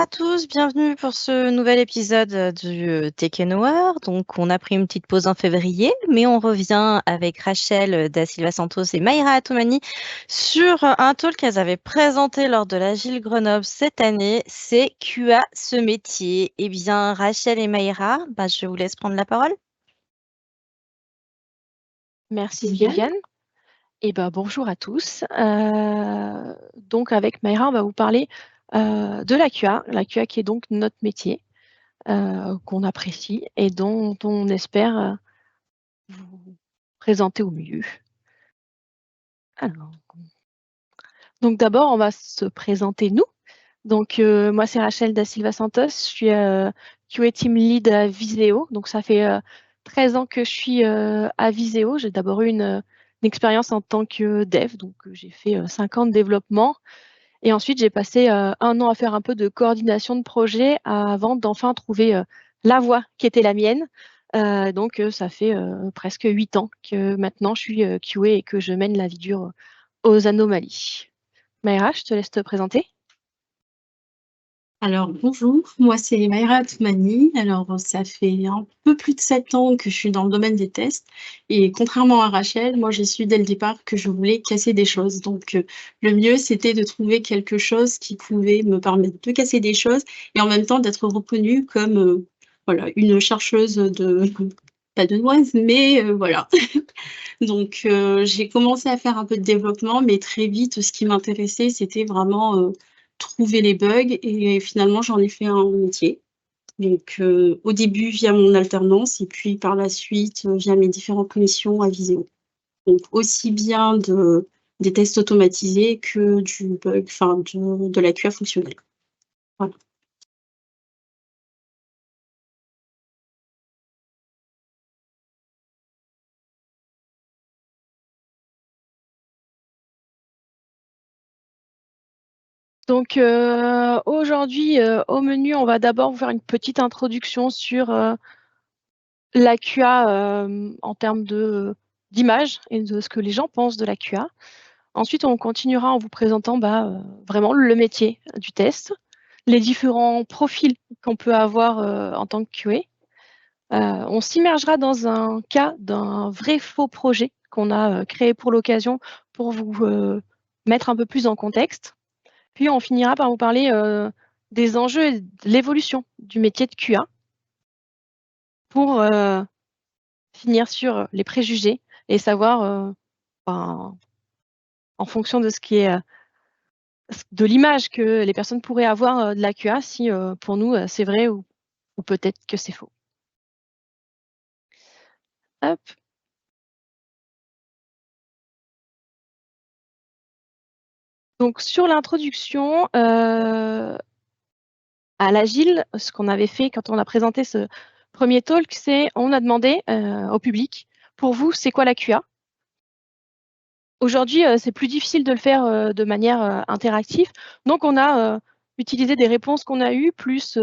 à tous, bienvenue pour ce nouvel épisode du Tech Hour. Donc, on a pris une petite pause en février, mais on revient avec Rachel da Silva Santos et Mayra Atomani sur un talk qu'elles avaient présenté lors de l'Agile Grenoble cette année. C'est QA ce métier. Eh bien, Rachel et Mayra, je vous laisse prendre la parole. Merci Viviane. Et bonjour à tous. Donc avec Mayra, on va vous parler de la QA qui est donc notre métier qu'on apprécie et dont on espère vous présenter au mieux. Alors, donc d'abord, on va se présenter nous. Donc moi, c'est Rachel da Silva Santos. Je suis QA Team Lead à Viséo. Donc ça fait 13 ans que je suis à Viséo. J'ai d'abord eu une expérience en tant que dev. Donc j'ai fait 5 ans de développement. Et ensuite, j'ai passé 1 an à faire un peu de coordination de projet avant d'enfin trouver la voie qui était la mienne. Donc ça fait presque 8 ans que maintenant je suis QA et que je mène la vie dure aux anomalies. Mayra, je te laisse te présenter. Alors bonjour, moi c'est Mayra Toumani. Alors ça fait un peu plus de 7 ans que je suis dans le domaine des tests et contrairement à Rachel, moi j'ai su dès le départ que je voulais casser des choses. Donc le mieux c'était de trouver quelque chose qui pouvait me permettre de casser des choses et en même temps d'être reconnue comme voilà, une chercheuse de pas de noises, mais voilà. Donc j'ai commencé à faire un peu de développement, mais très vite ce qui m'intéressait c'était vraiment trouver les bugs et finalement j'en ai fait un métier. Donc au début via mon alternance et puis par la suite via mes différentes missions à Viséo. Donc aussi bien des tests automatisés que du bug, enfin de la QA fonctionnelle. Voilà. Donc aujourd'hui, au menu, on va d'abord vous faire une petite introduction sur la QA en termes d'image et de ce que les gens pensent de la QA. Ensuite, on continuera en vous présentant vraiment le métier du test, les différents profils qu'on peut avoir en tant que QA. On s'immergera dans un cas d'un vrai faux projet qu'on a créé pour l'occasion pour vous mettre un peu plus en contexte. Puis on finira par vous parler des enjeux et de l'évolution du métier de QA pour finir sur les préjugés et savoir, en fonction de ce qui est de l'image que les personnes pourraient avoir de la QA, si pour nous c'est vrai ou peut-être que c'est faux. Hop. Donc sur l'introduction à l'agile, ce qu'on avait fait quand on a présenté ce premier talk, c'est on a demandé au public, pour vous, c'est quoi la QA? Aujourd'hui, c'est plus difficile de le faire de manière interactive. Donc, on a utilisé des réponses qu'on a eues, plus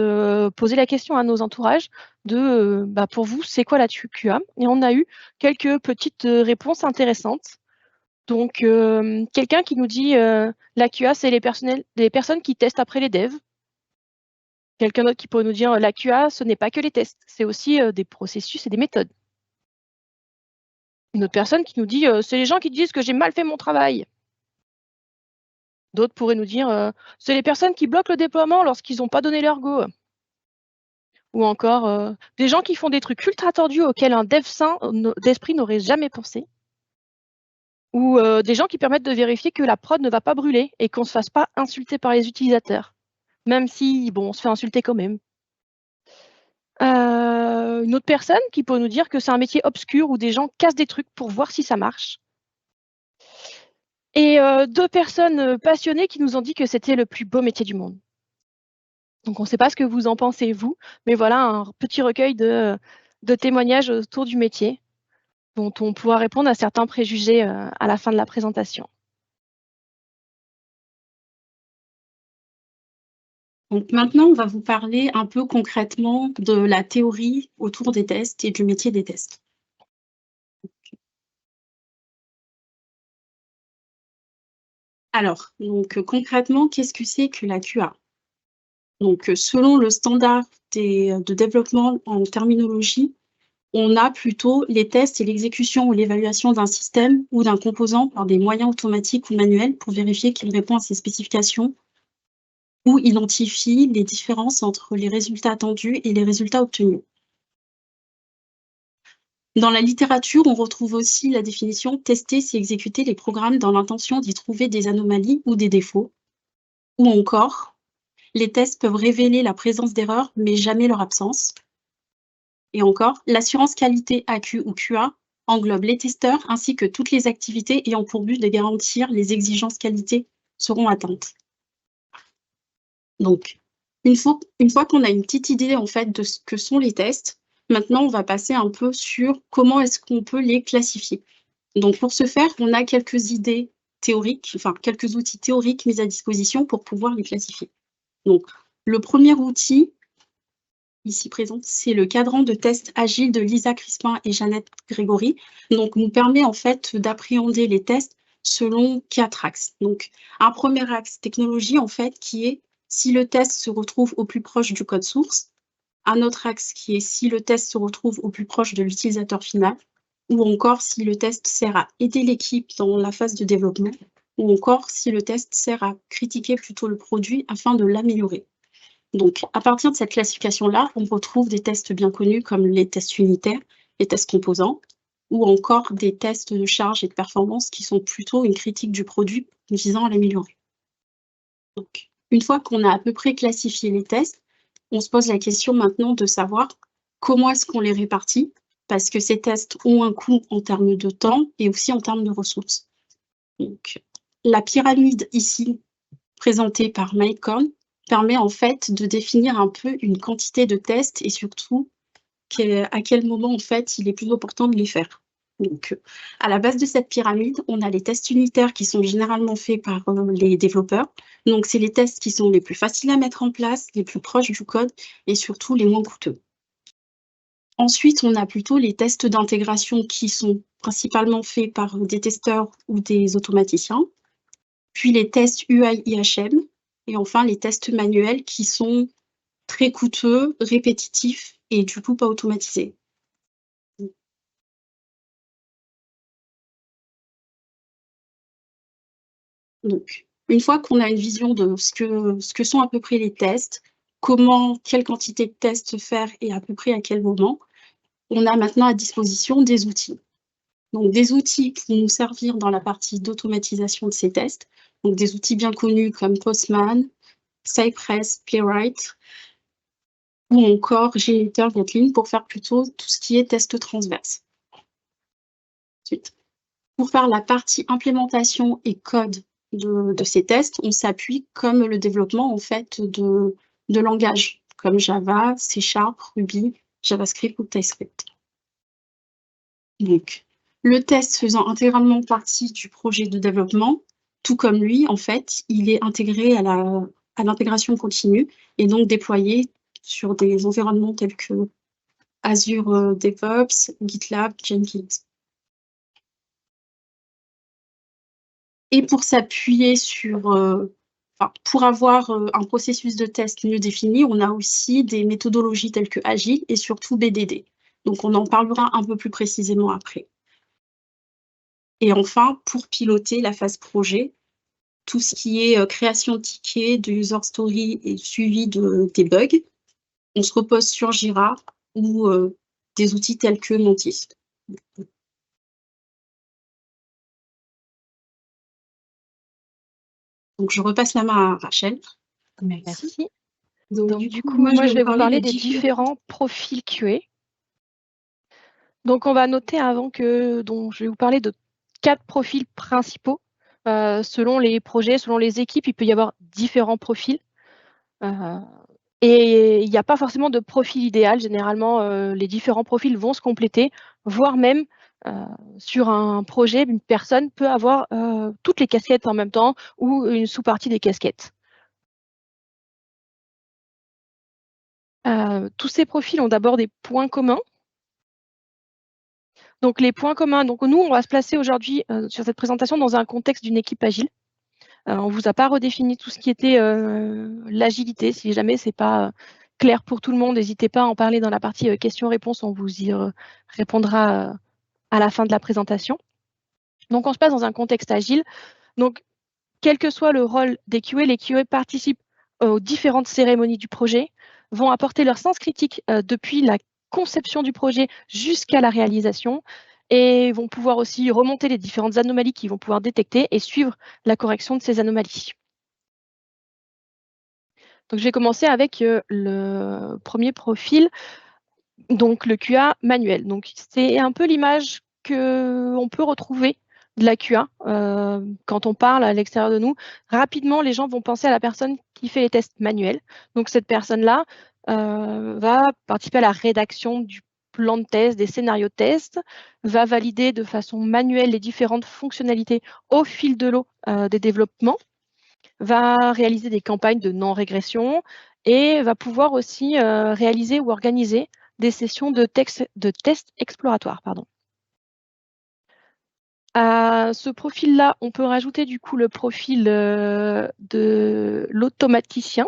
posé la question à nos entourages de pour vous, c'est quoi la QA? Et on a eu quelques petites réponses intéressantes. Donc, quelqu'un qui nous dit la QA, c'est les personnes qui testent après les devs. Quelqu'un d'autre qui pourrait nous dire la QA, ce n'est pas que les tests, c'est aussi des processus et des méthodes. Une autre personne qui nous dit c'est les gens qui disent que j'ai mal fait mon travail. D'autres pourraient nous dire c'est les personnes qui bloquent le déploiement lorsqu'ils n'ont pas donné leur go. Ou encore des gens qui font des trucs ultra tordus auxquels un dev sain d'esprit n'aurait jamais pensé. Ou des gens qui permettent de vérifier que la prod ne va pas brûler et qu'on ne se fasse pas insulter par les utilisateurs. Même si, bon, on se fait insulter quand même. Une autre personne qui peut nous dire que c'est un métier obscur où des gens cassent des trucs pour voir si ça marche. Et 2 personnes passionnées qui nous ont dit que c'était le plus beau métier du monde. Donc on ne sait pas ce que vous en pensez, vous, mais voilà un petit recueil de témoignages autour du métier dont on pourra répondre à certains préjugés à la fin de la présentation. Donc maintenant, on va vous parler un peu concrètement de la théorie autour des tests et du métier des tests. Alors, donc concrètement, qu'est-ce que c'est que la QA? Donc, selon le standard de développement en terminologie, on a plutôt les tests et l'exécution ou l'évaluation d'un système ou d'un composant par des moyens automatiques ou manuels pour vérifier qu'il répond à ses spécifications ou identifie les différences entre les résultats attendus et les résultats obtenus. Dans la littérature, on retrouve aussi la définition « tester, c'est exécuter les programmes dans l'intention d'y trouver des anomalies ou des défauts » ou encore « les tests peuvent révéler la présence d'erreurs, mais jamais leur absence ». Et encore, l'assurance qualité AQ ou QA englobe les testeurs ainsi que toutes les activités ayant pour but de garantir les exigences qualité seront atteintes. Donc, une fois qu'on a une petite idée en fait de ce que sont les tests, maintenant on va passer un peu sur comment est-ce qu'on peut les classifier. Donc pour ce faire, on a quelques idées théoriques, enfin quelques outils théoriques mis à disposition pour pouvoir les classifier. Donc le premier outil ici présente, c'est le cadran de test agile de Lisa Crispin et Jeannette Grégory. Donc, nous permet en fait d'appréhender les tests selon 4 axes. Donc, un premier axe technologie en fait qui est si le test se retrouve au plus proche du code source. Un autre axe qui est si le test se retrouve au plus proche de l'utilisateur final. Ou encore si le test sert à aider l'équipe dans la phase de développement. Ou encore si le test sert à critiquer plutôt le produit afin de l'améliorer. Donc, à partir de cette classification-là, on retrouve des tests bien connus comme les tests unitaires, les tests composants, ou encore des tests de charge et de performance qui sont plutôt une critique du produit visant à l'améliorer. Donc, une fois qu'on a à peu près classifié les tests, on se pose la question maintenant de savoir comment est-ce qu'on les répartit, parce que ces tests ont un coût en termes de temps et aussi en termes de ressources. Donc, la pyramide ici, présentée par Mike Korn, permet en fait de définir un peu une quantité de tests et surtout à quel moment en fait il est plus opportun de les faire. Donc, à la base de cette pyramide, on a les tests unitaires qui sont généralement faits par les développeurs. Donc, c'est les tests qui sont les plus faciles à mettre en place, les plus proches du code et surtout les moins coûteux. Ensuite, on a plutôt les tests d'intégration qui sont principalement faits par des testeurs ou des automaticiens. Puis les tests UI-IHM. Et enfin, les tests manuels qui sont très coûteux, répétitifs et du coup pas automatisés. Donc, une fois qu'on a une vision de ce que sont à peu près les tests, quelle quantité de tests faire et à peu près à quel moment, on a maintenant à disposition des outils. Donc, des outils qui vont nous servir dans la partie d'automatisation de ces tests. Donc, des outils bien connus comme Postman, Cypress, Playwright, ou encore JMeter, Gatling pour faire plutôt tout ce qui est test transverse. Ensuite, pour faire la partie implémentation et code de ces tests, on s'appuie comme le développement en fait de langages comme Java, C#, Ruby, JavaScript ou TypeScript. Donc, le test faisant intégralement partie du projet de développement, tout comme lui, en fait, il est intégré à l'intégration continue et donc déployé sur des environnements tels que Azure DevOps, GitLab, Jenkins. Et pour s'appuyer sur, pour avoir un processus de test mieux défini, on a aussi des méthodologies telles que Agile et surtout BDD. Donc, on en parlera un peu plus précisément après. Et enfin, pour piloter la phase projet, tout ce qui est création de tickets, de user story et suivi des bugs, on se repose sur Jira ou des outils tels que Mantis. Donc, je repasse la main à Rachel. Merci. Donc, du coup, moi, je vais vous parler des différents profils QA. Donc, on va noter je vais vous parler de 4 profils principaux. Selon les projets, selon les équipes, il peut y avoir différents profils. Et il n'y a pas forcément de profil idéal. Généralement, les différents profils vont se compléter, voire même sur un projet, une personne peut avoir toutes les casquettes en même temps ou une sous-partie des casquettes. Tous ces profils ont d'abord des points communs. Donc, les points communs. Donc, nous, on va se placer aujourd'hui sur cette présentation dans un contexte d'une équipe agile. On ne vous a pas redéfini tout ce qui était l'agilité. Si jamais ce n'est pas clair pour tout le monde, n'hésitez pas à en parler dans la partie questions-réponses. On vous y répondra à la fin de la présentation. Donc, on se passe dans un contexte agile. Donc, quel que soit le rôle des QA, les QA participent aux différentes cérémonies du projet, vont apporter leur sens critique depuis la conception du projet jusqu'à la réalisation et vont pouvoir aussi remonter les différentes anomalies qu'ils vont pouvoir détecter et suivre la correction de ces anomalies. Donc, je vais commencer avec le premier profil, donc le QA manuel. Donc, c'est un peu l'image qu'on peut retrouver de la QA. Quand on parle à l'extérieur de nous, rapidement, les gens vont penser à la personne qui fait les tests manuels. Donc, cette personne-là va participer à la rédaction du plan de test, des scénarios de test, va valider de façon manuelle les différentes fonctionnalités au fil de l'eau des développements, va réaliser des campagnes de non-régression et va pouvoir aussi réaliser ou organiser des sessions de tests exploratoires. À ce profil-là, on peut rajouter du coup le profil de l'automaticien.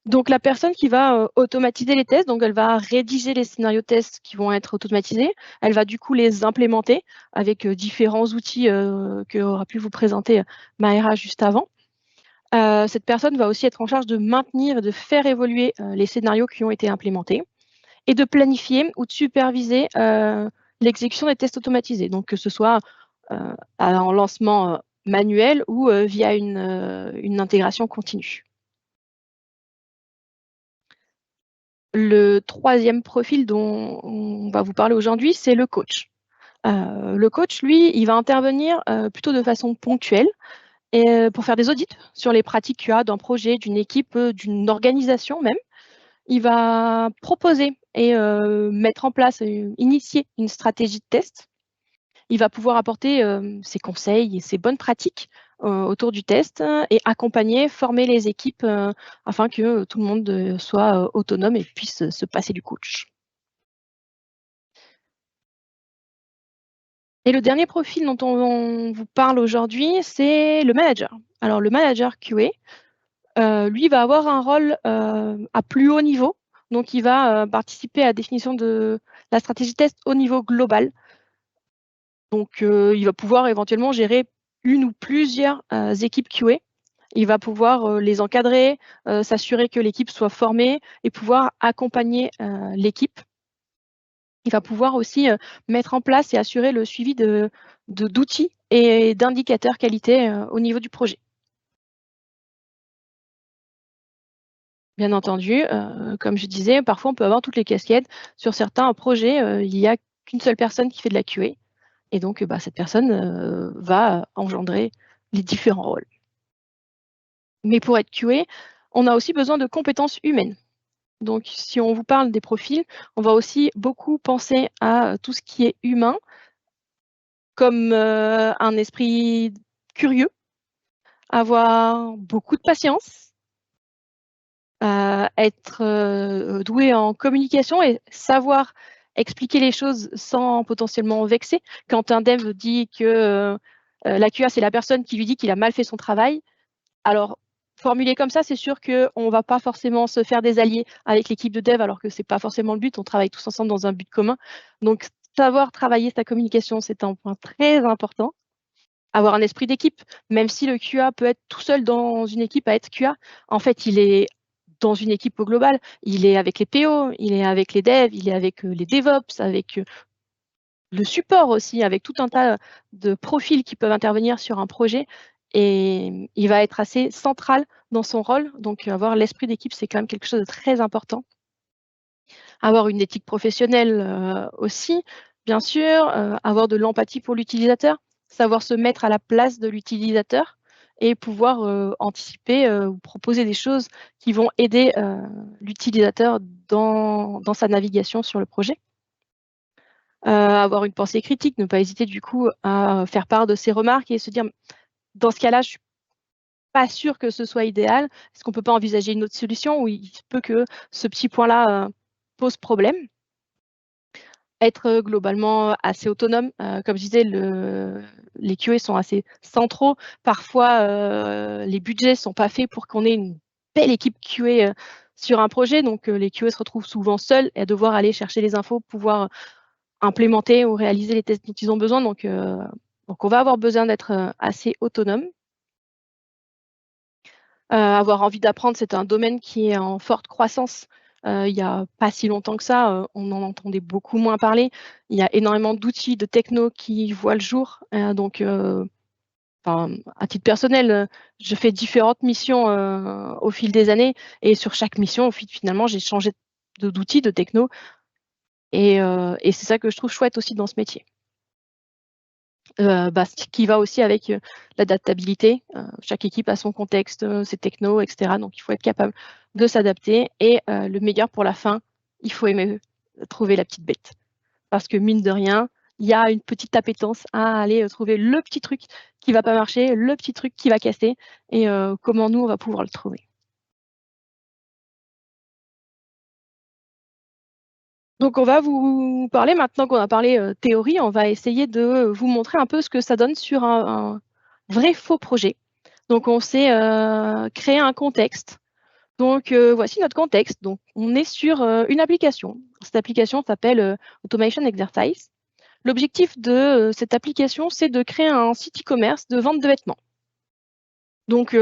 Donc la personne qui va automatiser les tests, donc elle va rédiger les scénarios de tests qui vont être automatisés, elle va du coup les implémenter avec différents outils que aura pu vous présenter Maïra juste avant. Cette personne va aussi être en charge de maintenir et de faire évoluer les scénarios qui ont été implémentés et de planifier ou de superviser l'exécution des tests automatisés, donc que ce soit en lancement manuel ou via une intégration continue. Le troisième profil dont on va vous parler aujourd'hui, c'est le coach. Le coach, lui, il va intervenir plutôt de façon ponctuelle et pour faire des audits sur les pratiques QA d'un projet, d'une équipe, d'une organisation même. Il va proposer et mettre en place, initier une stratégie de test. Il va pouvoir apporter ses conseils et ses bonnes pratiques autour du test et accompagner, former les équipes afin que tout le monde soit autonome et puisse se passer du coach. Et le dernier profil dont on vous parle aujourd'hui, c'est le manager. Alors, le manager QA, lui, va avoir un rôle à plus haut niveau. Donc, il va participer à la définition de la stratégie test au niveau global. Donc, il va pouvoir éventuellement gérer une ou plusieurs équipes QA. Il va pouvoir les encadrer, s'assurer que l'équipe soit formée et pouvoir accompagner l'équipe. Il va pouvoir aussi mettre en place et assurer le suivi d'outils et d'indicateurs qualité au niveau du projet. Bien entendu, comme je disais, parfois on peut avoir toutes les casquettes. Sur certains projets, il n'y a qu'une seule personne qui fait de la QA. Et donc, cette personne va engendrer les différents rôles. Mais pour être QA, on a aussi besoin de compétences humaines. Donc, si on vous parle des profils, on va aussi beaucoup penser à tout ce qui est humain, comme un esprit curieux, avoir beaucoup de patience, être doué en communication et savoir expliquer les choses sans potentiellement vexer. Quand un dev dit que la QA, c'est la personne qui lui dit qu'il a mal fait son travail, alors formulé comme ça, c'est sûr qu'on ne va pas forcément se faire des alliés avec l'équipe de dev, alors que ce n'est pas forcément le but. On travaille tous ensemble dans un but commun. Donc, savoir travailler sa communication, c'est un point très important. Avoir un esprit d'équipe, même si le QA peut être tout seul dans une équipe à être QA, en fait, il est dans une équipe au global. Il est avec les PO, il est avec les devs, il est avec les DevOps, avec le support aussi, avec tout un tas de profils qui peuvent intervenir sur un projet. Et il va être assez central dans son rôle. Donc, avoir l'esprit d'équipe, c'est quand même quelque chose de très important. Avoir une éthique professionnelle aussi, bien sûr. Avoir de l'empathie pour l'utilisateur. Savoir se mettre à la place de l'utilisateur et pouvoir anticiper ou proposer des choses qui vont aider l'utilisateur dans sa navigation sur le projet. Avoir une pensée critique, ne pas hésiter du coup à faire part de ses remarques et se dire, dans ce cas-là, je ne suis pas sûre que ce soit idéal. Est-ce qu'on ne peut pas envisager une autre solution où il se peut que ce petit point-là pose problème? être globalement assez autonome. Comme je disais, les QA sont assez centraux. Parfois, les budgets ne sont pas faits pour qu'on ait une belle équipe QA sur un projet. Donc, les QA se retrouvent souvent seuls et à devoir aller chercher les infos pour pouvoir implémenter ou réaliser les tests dont ils ont besoin. Donc on va avoir besoin d'être assez autonome. Avoir envie d'apprendre, c'est un domaine qui est en forte croissance. Il n'y a pas si longtemps que ça, on en entendait beaucoup moins parler. Il y a énormément d'outils, de techno qui voient le jour. À titre personnel, je fais différentes missions au fil des années. Et sur chaque mission, finalement, j'ai changé d'outils, de techno. Et c'est ça que je trouve chouette aussi dans ce métier. Ce qui va aussi avec l'adaptabilité. Chaque équipe a son contexte, ses technos, etc. Donc, il faut être capable de s'adapter. Et le meilleur pour la fin, il faut aimer trouver la petite bête. Parce que mine de rien, il y a une petite appétence à aller trouver le petit truc qui ne va pas marcher, le petit truc qui va casser, et comment nous, on va pouvoir le trouver. Donc, on va vous parler, maintenant qu'on a parlé théorie, on va essayer de vous montrer un peu ce que ça donne sur un vrai faux projet. Donc, on s'est créé un contexte. Donc, voici notre contexte. Donc, on est sur une application. Cette application s'appelle Automation Exercise. L'objectif de cette application, c'est de créer un site e-commerce de vente de vêtements. Donc,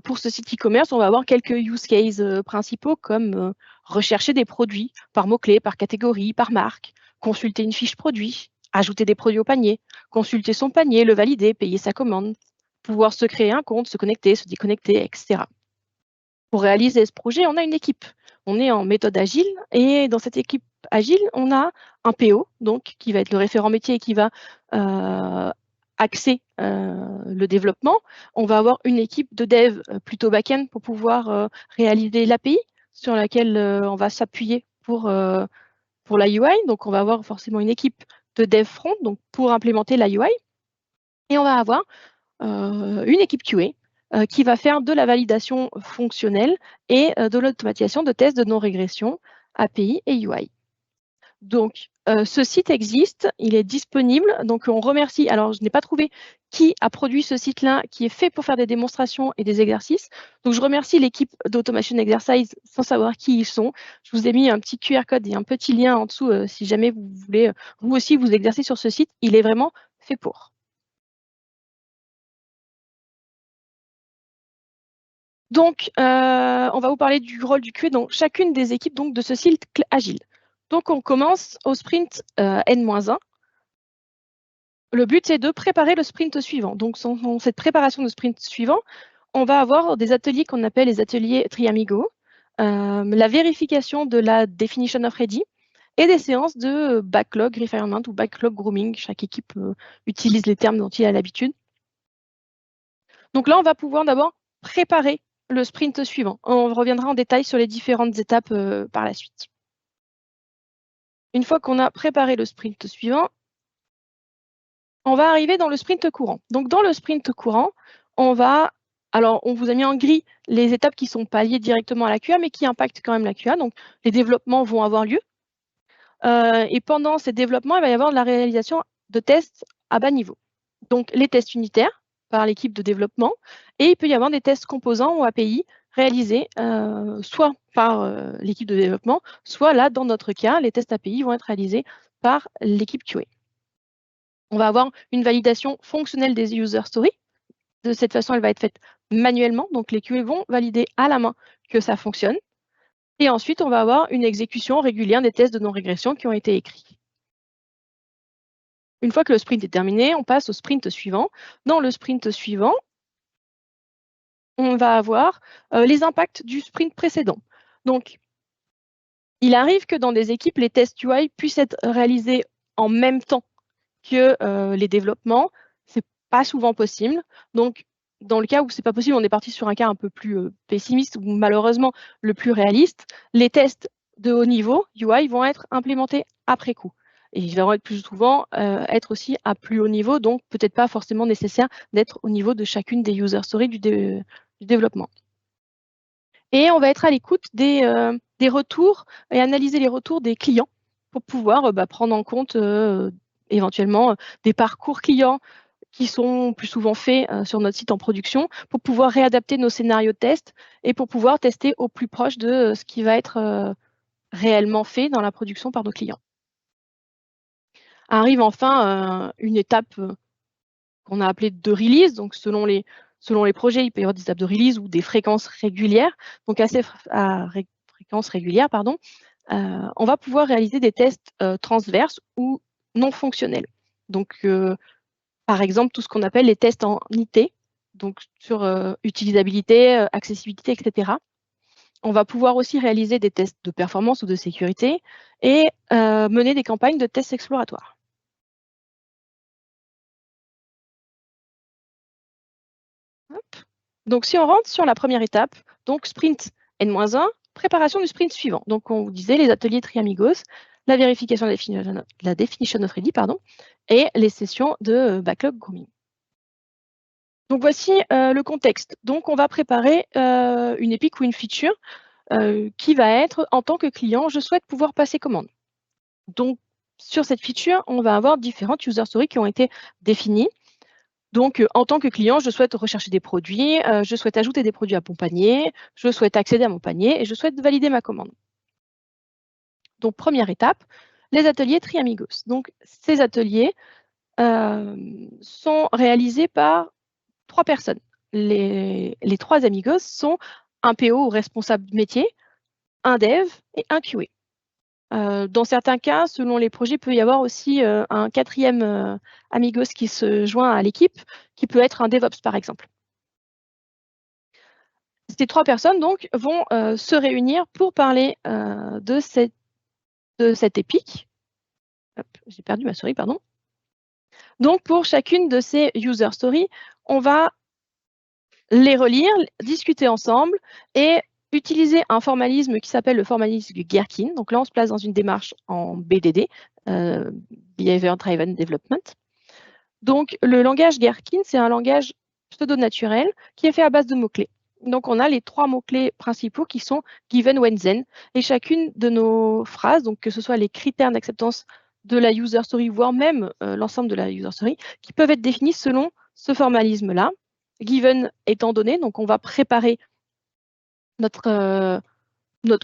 pour ce site e-commerce, on va avoir quelques use cases principaux comme rechercher des produits par mots-clés, par catégorie, par marque, consulter une fiche produit, ajouter des produits au panier, consulter son panier, le valider, payer sa commande, pouvoir se créer un compte, se connecter, se déconnecter, etc. Pour réaliser ce projet, on a une équipe. On est en méthode agile et dans cette équipe agile, on a un PO, donc qui va être le référent métier et qui va axer le développement. On va avoir une équipe de dev plutôt back-end pour pouvoir réaliser l'API sur laquelle on va s'appuyer pour la UI. Donc, on va avoir forcément une équipe de dev front donc pour implémenter la UI. Et on va avoir une équipe QA qui va faire de la validation fonctionnelle et de l'automatisation de tests de non-régression, API et UI. Donc, ce site existe, il est disponible. Donc, on remercie. Alors, je n'ai pas trouvé qui a produit ce site-là, qui est fait pour faire des démonstrations et des exercices. Donc, je remercie l'équipe d'Automation Exercise sans savoir qui ils sont. Je vous ai mis un petit QR code et un petit lien en dessous si jamais vous voulez, vous aussi, vous exercer sur ce site. Il est vraiment fait pour. Donc, on va vous parler du rôle du QA dans chacune des équipes donc, de ce cycle agile. Donc, on commence au sprint N-1. Le but, c'est de préparer le sprint suivant. Donc, dans cette préparation de sprint suivant, on va avoir des ateliers qu'on appelle les ateliers Triamigo, la vérification de la definition of ready et des séances de backlog refinement ou backlog grooming. Chaque équipe utilise les termes dont il a l'habitude. Donc là, on va pouvoir d'abord préparer le sprint suivant. On reviendra en détail sur les différentes étapes par la suite. Une fois qu'on a préparé le sprint suivant, on va arriver dans le sprint courant. Donc, dans le sprint courant, on vous a mis en gris les étapes qui sont pas liées directement à la QA, mais qui impactent quand même la QA. Donc, les développements vont avoir lieu. Et pendant ces développements, il va y avoir de la réalisation de tests à bas niveau. Donc, les tests unitaires par l'équipe de développement, et il peut y avoir des tests composants ou API réalisés soit par l'équipe de développement, soit là, dans notre cas, les tests API vont être réalisés par l'équipe QA. On va avoir une validation fonctionnelle des user stories. De cette façon, elle va être faite manuellement. Donc, les QA vont valider à la main que ça fonctionne. Et ensuite, on va avoir une exécution régulière des tests de non-régression qui ont été écrits. Une fois que le sprint est terminé, on passe au sprint suivant. Dans le sprint suivant, on va avoir les impacts du sprint précédent. Donc, il arrive que dans des équipes, les tests UI puissent être réalisés en même temps que les développements. C'est pas souvent possible. Donc, dans le cas où c'est pas possible, on est parti sur un cas un peu plus pessimiste ou malheureusement le plus réaliste. Les tests de haut niveau UI vont être implémentés après coup. Et ils vont être plus souvent être aussi à plus haut niveau, donc peut-être pas forcément nécessaire d'être au niveau de chacune des user stories du développement. Et on va être à l'écoute des retours et analyser les retours des clients pour pouvoir prendre en compte éventuellement des parcours clients qui sont plus souvent faits sur notre site en production, pour pouvoir réadapter nos scénarios de test et pour pouvoir tester au plus proche de ce qui va être réellement fait dans la production par nos clients. Arrive enfin une étape qu'on a appelée de release, donc selon les projets, il peut y avoir des étapes de release ou des fréquences régulières. Donc à fréquences régulières, pardon, on va pouvoir réaliser des tests transverses ou non fonctionnels. Donc par exemple, tout ce qu'on appelle les tests en IT, donc sur utilisabilité, accessibilité, etc. On va pouvoir aussi réaliser des tests de performance ou de sécurité et mener des campagnes de tests exploratoires. Hop. Donc, si on rentre sur la première étape, donc sprint N-1, préparation du sprint suivant. Donc, on vous disait les ateliers Triamigos, la vérification de la definition of ready, et les sessions de backlog grooming. Donc, voici le contexte. Donc, on va préparer une épique ou une feature qui va être, en tant que client, je souhaite pouvoir passer commande. Donc, sur cette feature, on va avoir différentes user stories qui ont été définies. Donc, en tant que client, je souhaite rechercher des produits, je souhaite ajouter des produits à mon panier, je souhaite accéder à mon panier et je souhaite valider ma commande. Donc, première étape, les ateliers Triamigos. Donc, ces ateliers sont réalisés par 3 personnes. Les 3 amigos sont un PO ou responsable métier, un dev et un QA. Dans certains cas, selon les projets, il peut y avoir aussi un 4e amigos qui se joint à l'équipe, qui peut être un DevOps, par exemple. Ces 3 personnes, donc, vont se réunir pour parler de cette épique. J'ai perdu ma souris, pardon. Donc, pour chacune de ces user stories, on va les relire, discuter ensemble et utiliser un formalisme qui s'appelle le formalisme Gherkin. Donc là, on se place dans une démarche en BDD, Behavior Driven Development. Donc, le langage Gherkin, c'est un langage pseudo-naturel qui est fait à base de mots-clés. Donc, on a les 3 mots-clés principaux qui sont given, when, then. Et chacune de nos phrases, donc que ce soit les critères d'acceptance de la user story, voire même l'ensemble de la user story, qui peuvent être définis selon ce formalisme-là. Given étant donné, donc on va préparer notre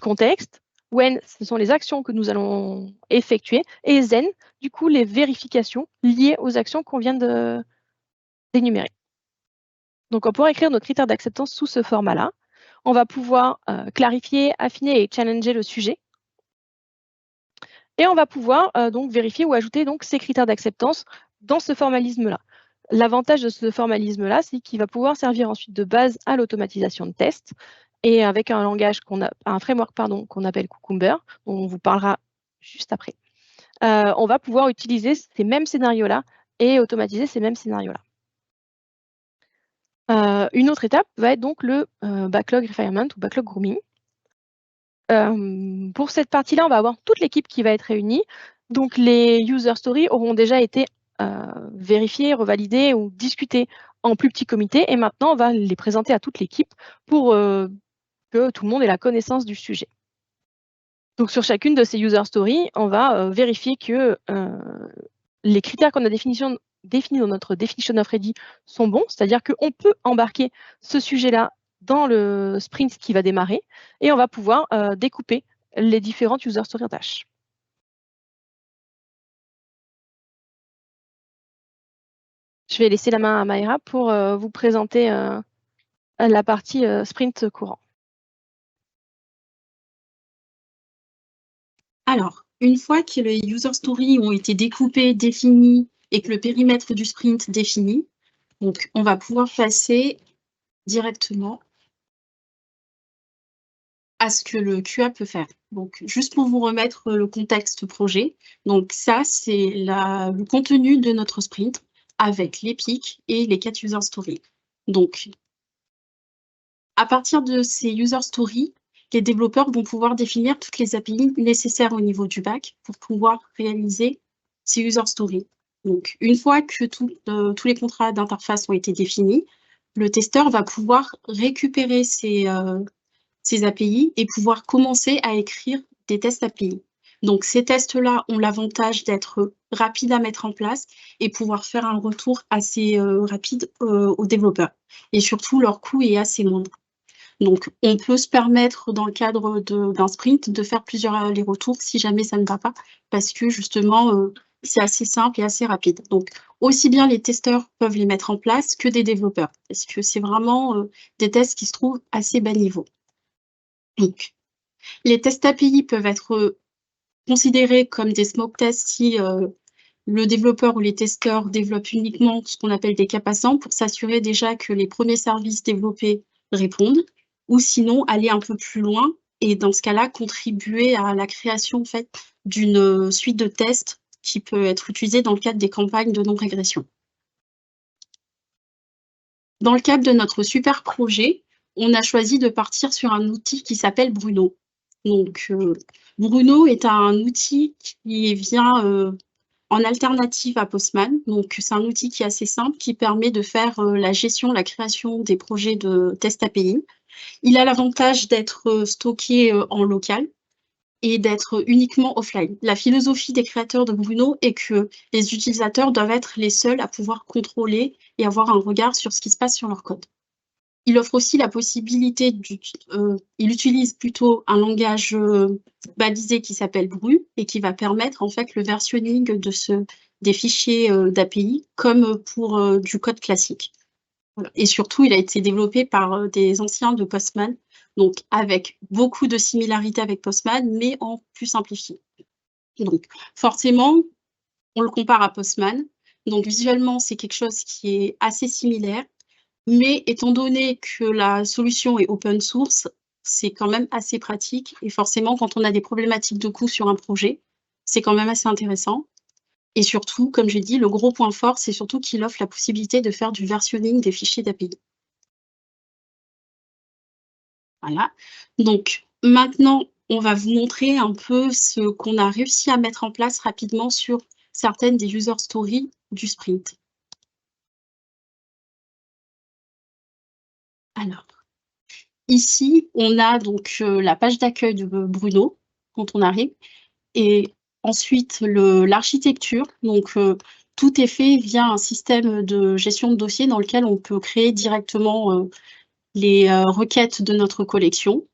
contexte. When, ce sont les actions que nous allons effectuer. Et then, du coup, les vérifications liées aux actions qu'on vient d'énumérer. Donc, on pourra écrire nos critères d'acceptance sous ce format-là. On va pouvoir clarifier, affiner et challenger le sujet. Et on va pouvoir donc vérifier ou ajouter donc, ces critères d'acceptance dans ce formalisme-là. L'avantage de ce formalisme-là, c'est qu'il va pouvoir servir ensuite de base à l'automatisation de tests et avec un langage un framework qu'on appelle Cucumber, dont on vous parlera juste après. On va pouvoir utiliser ces mêmes scénarios-là et automatiser ces mêmes scénarios-là. Une autre étape va être donc le backlog refinement ou backlog grooming. Pour cette partie-là, on va avoir toute l'équipe qui va être réunie. Donc les user stories auront déjà été vérifier, revalider ou discuter en plus petit comité. Et maintenant, on va les présenter à toute l'équipe pour que tout le monde ait la connaissance du sujet. Donc, sur chacune de ces user stories, on va vérifier que les critères qu'on a définis dans notre definition of ready sont bons, c'est-à-dire qu'on peut embarquer ce sujet-là dans le sprint qui va démarrer et on va pouvoir découper les différentes user stories en tâches. Je vais laisser la main à Mayra pour vous présenter la partie sprint courant. Alors, une fois que les user stories ont été découpées, définies et que le périmètre du sprint défini, donc on va pouvoir passer directement à ce que le QA peut faire. Donc, juste pour vous remettre le contexte projet, donc ça, c'est le contenu de notre sprint avec l'épique et les 4 user stories. Donc, à partir de ces user stories, les développeurs vont pouvoir définir toutes les API nécessaires au niveau du back pour pouvoir réaliser ces user stories. Donc, une fois que tous les contrats d'interface ont été définis, le testeur va pouvoir récupérer ces API et pouvoir commencer à écrire des tests API. Donc, ces tests-là ont l'avantage d'être rapides à mettre en place et pouvoir faire un retour assez rapide aux développeurs. Et surtout, leur coût est assez moindre. Donc, on peut se permettre, dans le cadre d'un sprint, de faire plusieurs allers-retours si jamais ça ne va pas, parce que justement, c'est assez simple et assez rapide. Donc, aussi bien les testeurs peuvent les mettre en place que des développeurs, parce que c'est vraiment des tests qui se trouvent assez bas niveau. Donc, les tests API peuvent être considérés comme des smoke tests si le développeur ou les testeurs développent uniquement ce qu'on appelle des cas passants pour s'assurer déjà que les premiers services développés répondent, ou sinon aller un peu plus loin et dans ce cas-là, contribuer à la création en fait, d'une suite de tests qui peut être utilisée dans le cadre des campagnes de non-régression. Dans le cadre de notre super projet, on a choisi de partir sur un outil qui s'appelle Bruno. Donc, Bruno est un outil qui vient en alternative à Postman. Donc, c'est un outil qui est assez simple, qui permet de faire la gestion, la création des projets de test API. Il a l'avantage d'être stocké en local et d'être uniquement offline. La philosophie des créateurs de Bruno est que les utilisateurs doivent être les seuls à pouvoir contrôler et avoir un regard sur ce qui se passe sur leur code. Il offre aussi la possibilité, il utilise plutôt un langage balisé qui s'appelle Bru et qui va permettre en fait le versionning des fichiers d'API comme pour du code classique. Voilà. Et surtout, il a été développé par des anciens de Postman, donc avec beaucoup de similarités avec Postman, mais en plus simplifié. Donc forcément, on le compare à Postman. Donc visuellement, c'est quelque chose qui est assez similaire. Mais étant donné que la solution est open source, c'est quand même assez pratique. Et forcément, quand on a des problématiques de coût sur un projet, c'est quand même assez intéressant. Et surtout, comme j'ai dit, le gros point fort, c'est surtout qu'il offre la possibilité de faire du versionning des fichiers d'API. Voilà. Donc, maintenant, on va vous montrer un peu ce qu'on a réussi à mettre en place rapidement sur certaines des user stories du sprint. Alors, ici, on a donc la page d'accueil de Bruno quand on arrive et ensuite l'architecture. Donc, tout est fait via un système de gestion de dossier dans lequel on peut créer directement les requêtes de notre collection.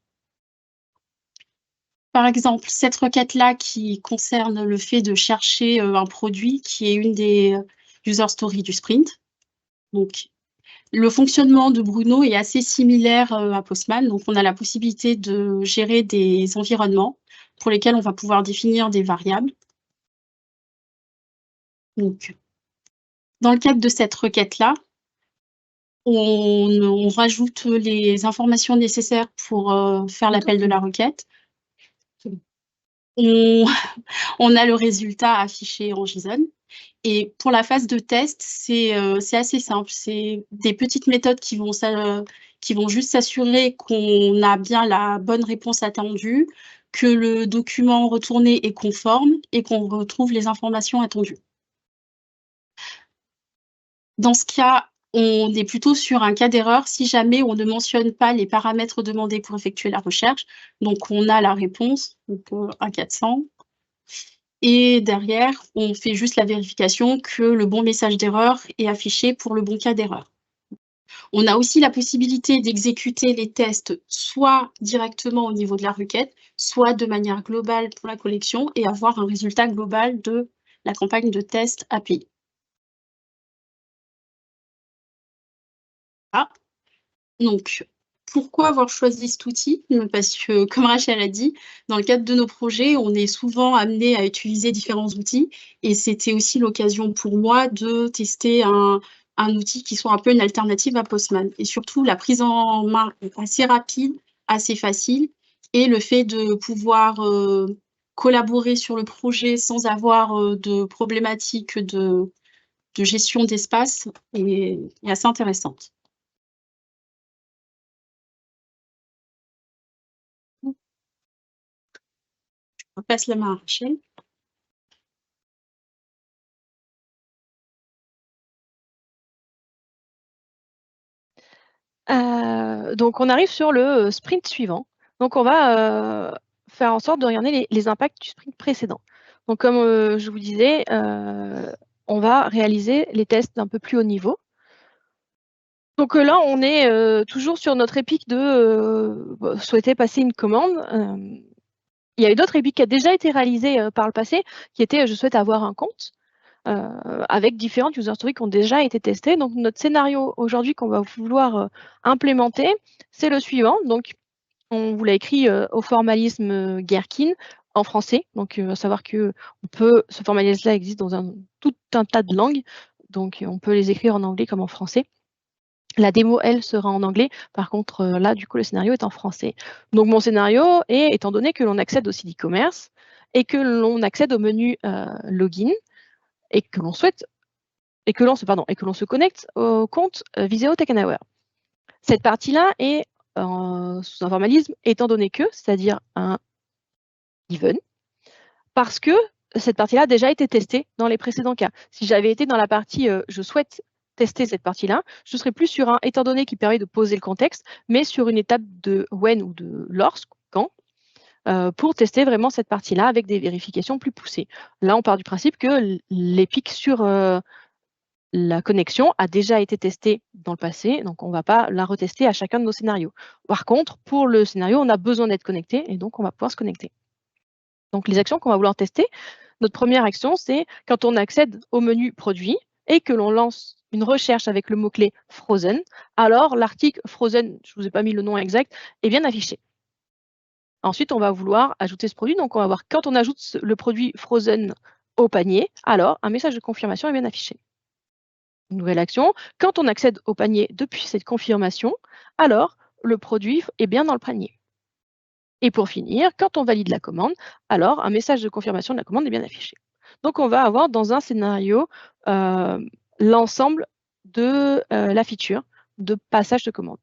Par exemple, cette requête-là qui concerne le fait de chercher un produit qui est une des user stories du sprint. Donc, le fonctionnement de Bruno est assez similaire à Postman. Donc, on a la possibilité de gérer des environnements pour lesquels on va pouvoir définir des variables. Donc, dans le cadre de cette requête-là, on rajoute les informations nécessaires pour faire l'appel de la requête. On a le résultat affiché en JSON. Et pour la phase de test, c'est assez simple. C'est des petites méthodes qui vont juste s'assurer qu'on a bien la bonne réponse attendue, que le document retourné est conforme et qu'on retrouve les informations attendues. Dans ce cas, on est plutôt sur un cas d'erreur si jamais on ne mentionne pas les paramètres demandés pour effectuer la recherche. Donc, on a la réponse, donc un 400. Et derrière, on fait juste la vérification que le bon message d'erreur est affiché pour le bon cas d'erreur. On a aussi la possibilité d'exécuter les tests soit directement au niveau de la requête, soit de manière globale pour la collection et avoir un résultat global de la campagne de test API. Ah. Donc, pourquoi avoir choisi cet outil? Parce que, comme Rachel a dit, dans le cadre de nos projets, on est souvent amené à utiliser différents outils et c'était aussi l'occasion pour moi de tester un outil qui soit un peu une alternative à Postman. Et surtout, la prise en main est assez rapide, assez facile et le fait de pouvoir collaborer sur le projet sans avoir de problématiques de gestion d'espace est assez intéressante. Je passe la main à Rachel. Donc, on arrive sur le sprint suivant. Donc, on va faire en sorte de regarder les impacts du sprint précédent. Donc, comme je vous disais, on va réaliser les tests d'un peu plus haut niveau. Donc là, on est toujours sur notre épique de souhaiter passer une commande. Il y a eu d'autres épiques qui a déjà été réalisées par le passé, qui était je souhaite avoir un compte, avec différentes user stories qui ont déjà été testées. Donc notre scénario aujourd'hui qu'on va vouloir implémenter, c'est le suivant. Donc on vous l'a écrit au formalisme Gherkin en français. Donc à savoir que ce formalisme-là existe dans tout un tas de langues. Donc on peut les écrire en anglais comme en français. La démo, elle, sera en anglais. Par contre, là, du coup, le scénario est en français. Donc, mon scénario est, étant donné que l'on accède au site e-commerce et que l'on accède au menu login et que l'on se connecte au compte Viséo Tech & Aware. Cette partie-là est sous un formalisme étant donné que, c'est-à-dire un given, parce que cette partie-là a déjà été testée dans les précédents cas. Si j'avais été dans la partie je souhaite tester cette partie-là, je serais plus sur un étant donné qui permet de poser le contexte, mais sur une étape de when ou de lorsque, quand, pour tester vraiment cette partie-là avec des vérifications plus poussées. Là, on part du principe que l'épique sur la connexion a déjà été testée dans le passé, donc on ne va pas la retester à chacun de nos scénarios. Par contre, pour le scénario, on a besoin d'être connecté et donc on va pouvoir se connecter. Donc les actions qu'on va vouloir tester, notre première action, c'est quand on accède au menu produit et que l'on lance une recherche avec le mot-clé Frozen, alors l'article Frozen, je ne vous ai pas mis le nom exact, est bien affiché. Ensuite, on va vouloir ajouter ce produit. Donc, on va voir quand on ajoute le produit Frozen au panier, alors un message de confirmation est bien affiché. Nouvelle action, quand on accède au panier depuis cette confirmation, alors le produit est bien dans le panier. Et pour finir, quand on valide la commande, alors un message de confirmation de la commande est bien affiché. Donc, on va avoir dans un scénario l'ensemble de la feature de passage de commande.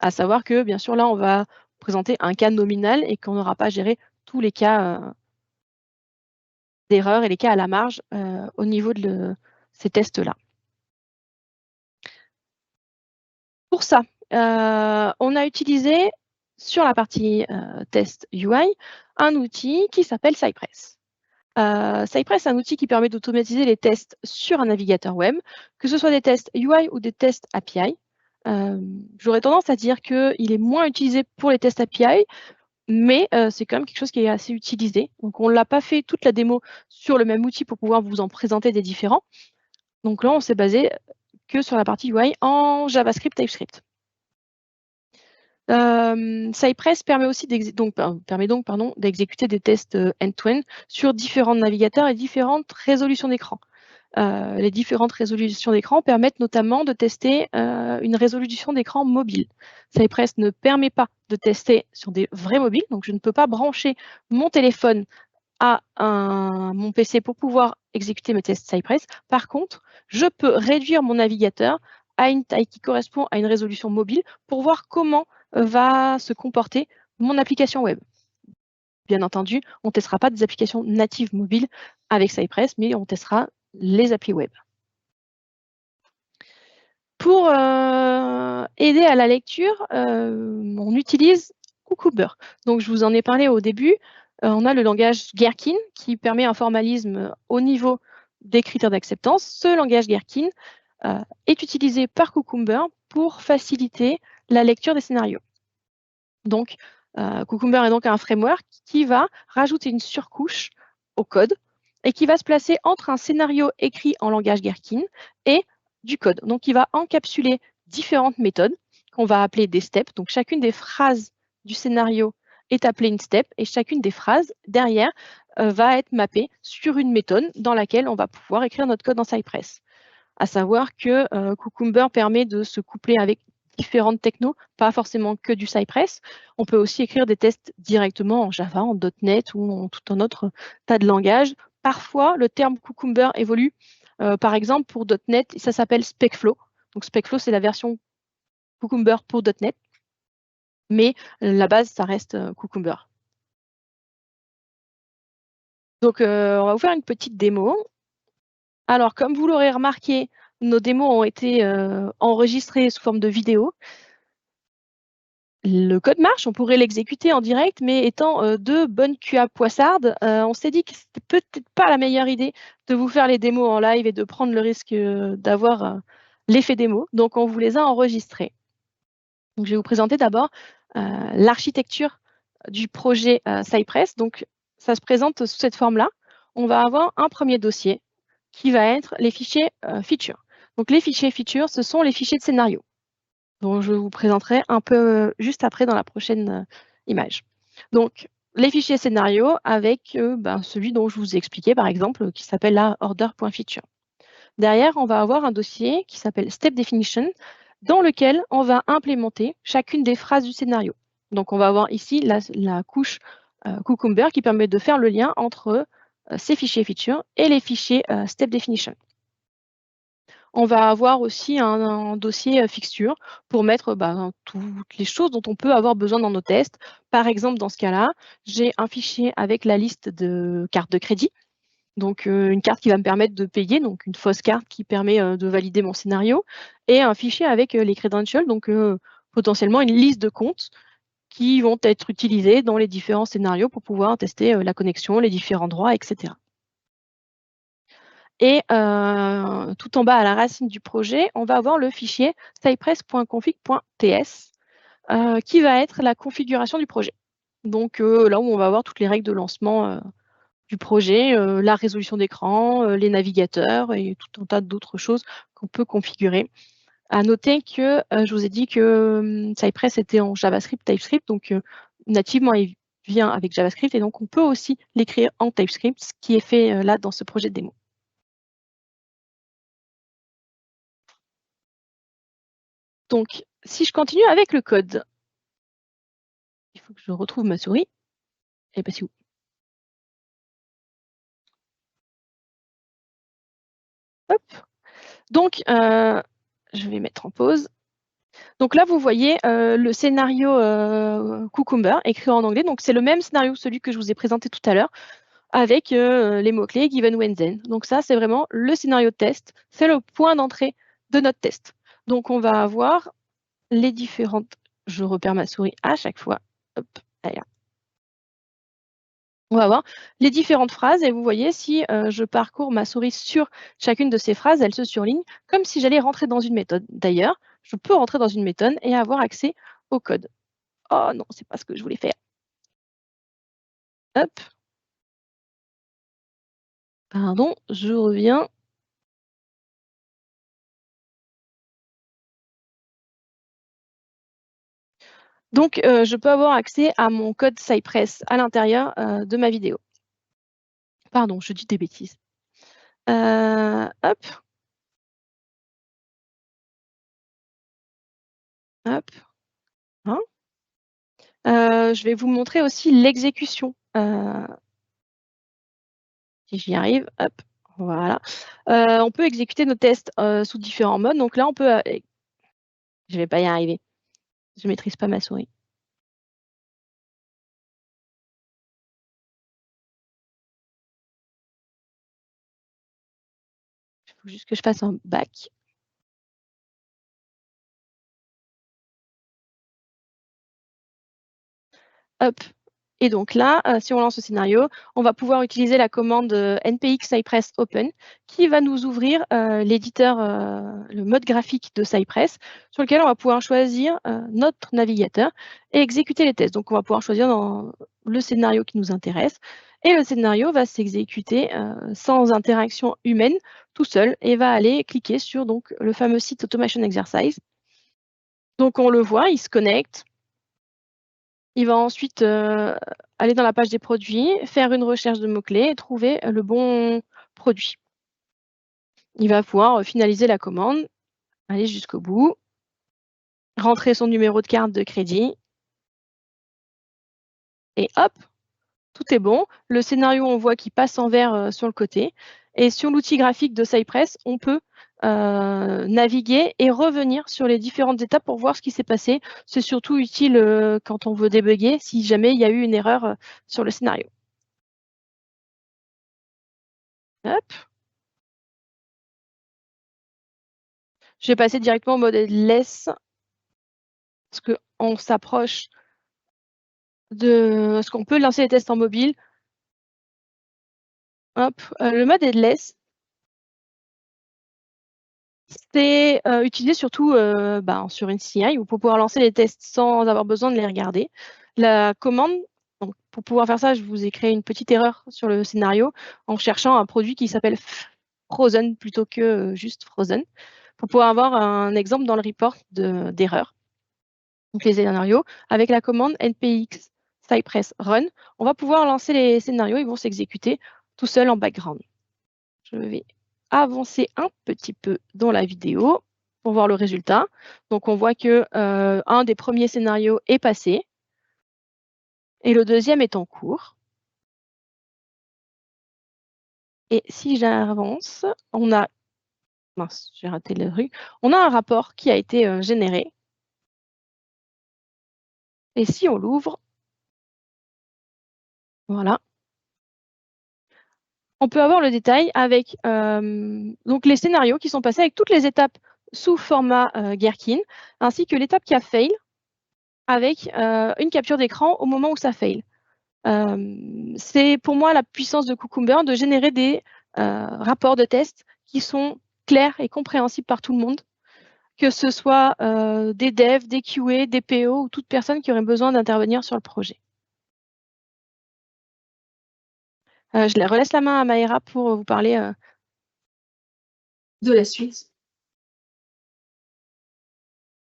À savoir que, bien sûr, là, on va présenter un cas nominal et qu'on n'aura pas géré tous les cas d'erreur et les cas à la marge au niveau de ces tests-là. Pour ça, on a utilisé sur la partie test UI un outil qui s'appelle Cypress. Cypress, c'est un outil qui permet d'automatiser les tests sur un navigateur web, que ce soit des tests UI ou des tests API. J'aurais tendance à dire qu'il est moins utilisé pour les tests API, mais c'est quand même quelque chose qui est assez utilisé. Donc, on ne l'a pas fait toute la démo sur le même outil pour pouvoir vous en présenter des différents. Donc là, on s'est basé que sur la partie UI en JavaScript, TypeScript. Cypress permet aussi d'exécuter des tests end-to-end sur différents navigateurs et différentes résolutions d'écran. Les différentes résolutions d'écran permettent notamment de tester une résolution d'écran mobile. Cypress ne permet pas de tester sur des vrais mobiles, donc je ne peux pas brancher mon téléphone à mon PC pour pouvoir exécuter mes tests Cypress. Par contre, je peux réduire mon navigateur à une taille qui correspond à une résolution mobile pour voir comment va se comporter mon application web. Bien entendu, on ne testera pas des applications natives mobiles avec Cypress, mais on testera les applis web. Pour aider à la lecture, on utilise Cucumber. Donc, je vous en ai parlé au début. On a le langage Gherkin qui permet un formalisme au niveau des critères d'acceptance. Ce langage Gherkin est utilisé par Cucumber pour faciliter la lecture des scénarios. Donc, Cucumber est donc un framework qui va rajouter une surcouche au code et qui va se placer entre un scénario écrit en langage Gherkin et du code. Donc, il va encapsuler différentes méthodes qu'on va appeler des steps. Donc, chacune des phrases du scénario est appelée une step et chacune des phrases derrière va être mappée sur une méthode dans laquelle on va pouvoir écrire notre code dans Cypress. À savoir que Cucumber permet de se coupler avec différentes technos, pas forcément que du Cypress. On peut aussi écrire des tests directement en Java, en .NET ou en tout un autre tas de langages. Parfois, le terme Cucumber évolue. Par exemple, pour .NET, ça s'appelle SpecFlow. Donc, SpecFlow, c'est la version Cucumber pour .NET. Mais la base, ça reste Cucumber. Donc, on va vous faire une petite démo. Alors, comme vous l'aurez remarqué, nos démos ont été enregistrées sous forme de vidéo. le code marche, on pourrait l'exécuter en direct, mais étant deux bonnes QA poissardes, on s'est dit que c'était peut-être pas la meilleure idée de vous faire les démos en live et de prendre le risque d'avoir l'effet démo. Donc, on vous les a enregistrés. Donc, je vais vous présenter d'abord l'architecture du projet Cypress. Donc, ça se présente sous cette forme-là. On va avoir un premier dossier qui va être les fichiers features. Donc, les fichiers features, ce sont les fichiers de scénario, dont je vous présenterai un peu juste après dans la prochaine image. Donc, les fichiers scénario avec celui dont je vous ai expliqué, par exemple, qui s'appelle la order.feature. Derrière, on va avoir un dossier qui s'appelle step definition, dans lequel on va implémenter chacune des phrases du scénario. Donc, on va avoir ici la couche Cucumber qui permet de faire le lien entre ces fichiers feature et les fichiers step definition. On va avoir aussi un dossier fixture pour mettre toutes les choses dont on peut avoir besoin dans nos tests. Par exemple, dans ce cas-là, j'ai un fichier avec la liste de cartes de crédit. Donc, une carte qui va me permettre de payer, donc une fausse carte qui permet de valider mon scénario, et un fichier avec les credentials, donc potentiellement une liste de comptes qui vont être utilisés dans les différents scénarios pour pouvoir tester la connexion, les différents droits, etc. Et tout en bas à la racine du projet, on va avoir le fichier cypress.config.ts qui va être la configuration du projet. Donc là où on va avoir toutes les règles de lancement du projet, la résolution d'écran, les navigateurs et tout un tas d'autres choses qu'on peut configurer. À noter que je vous ai dit que Cypress était en JavaScript, TypeScript, donc nativement il vient avec JavaScript et donc on peut aussi l'écrire en TypeScript, ce qui est fait là dans ce projet de démo. Donc, si je continue avec le code, il faut que je retrouve ma souris. Elle est passée où? Hop. Donc, je vais mettre en pause. Donc là, vous voyez le scénario Cucumber écrit en anglais. Donc, c'est le même scénario, celui que je vous ai présenté tout à l'heure, avec les mots-clés given, when, then. Donc ça, c'est vraiment le scénario de test. C'est le point d'entrée de notre test. Donc, on va avoir les différentes... Je repère ma souris à chaque fois. Hop, là. On va voir les différentes phrases et vous voyez, si je parcours ma souris sur chacune de ces phrases, elles se surlignent comme si j'allais rentrer dans une méthode. D'ailleurs, je peux rentrer dans une méthode et avoir accès au code. Oh non, c'est pas ce que je voulais faire. Hop. Pardon, je reviens. Donc, je peux avoir accès à mon code Cypress à l'intérieur de ma vidéo. Pardon, je dis des bêtises. Hop. Hop. Hein. Je vais vous montrer aussi l'exécution. Si j'y arrive, hop, voilà. On peut exécuter nos tests sous différents modes. Donc là, on peut... je vais pas y arriver. Je maîtrise pas ma souris. Il faut juste que je fasse un back. Hop. Et donc là, si on lance le scénario, on va pouvoir utiliser la commande npx cypress open qui va nous ouvrir l'éditeur, le mode graphique de Cypress, sur lequel on va pouvoir choisir notre navigateur et exécuter les tests. Donc on va pouvoir choisir dans le scénario qui nous intéresse et le scénario va s'exécuter sans interaction humaine tout seul et va aller cliquer sur donc, le fameux site Automation Exercise. Donc on le voit, il se connecte. Il va ensuite aller dans la page des produits, faire une recherche de mots-clés et trouver le bon produit. Il va pouvoir finaliser la commande, aller jusqu'au bout, rentrer son numéro de carte de crédit et hop, tout est bon. Le scénario, on voit qu'il passe en vert sur le côté. Et sur l'outil graphique de Cypress, on peut naviguer et revenir sur les différentes étapes pour voir ce qui s'est passé. C'est surtout utile quand on veut débugger, si jamais il y a eu une erreur sur le scénario. Hop. Je vais passer directement au mode less. parce qu'on s'approche de ce qu'on peut lancer les tests en mobile. Hop, le mode headless, c'est utilisé surtout sur une CI pour pouvoir lancer les tests sans avoir besoin de les regarder. La commande, donc, pour pouvoir faire ça, je vous ai créé une petite erreur sur le scénario en cherchant un produit qui s'appelle Frozen plutôt que juste Frozen, pour pouvoir avoir un exemple dans le report d'erreur. Donc les scénarios, avec la commande npx cypress run, on va pouvoir lancer les scénarios, ils vont s'exécuter tout seuls en background. Je vais avancer un petit peu dans la vidéo pour voir le résultat. Donc on voit que un des premiers scénarios est passé et le deuxième est en cours. Et si j'avance, on a... Mince, j'ai raté la rue. On a un rapport qui a été généré. Et si on l'ouvre, voilà, on peut avoir le détail avec donc les scénarios qui sont passés avec toutes les étapes sous format Gherkin, ainsi que l'étape qui a fail avec une capture d'écran au moment où ça fail. C'est pour moi la puissance de Cucumber de générer des rapports de test qui sont clairs et compréhensibles par tout le monde, que ce soit des devs, des QA, des PO ou toute personne qui aurait besoin d'intervenir sur le projet. Je relaisse la main à Maïra pour vous parler de la suite.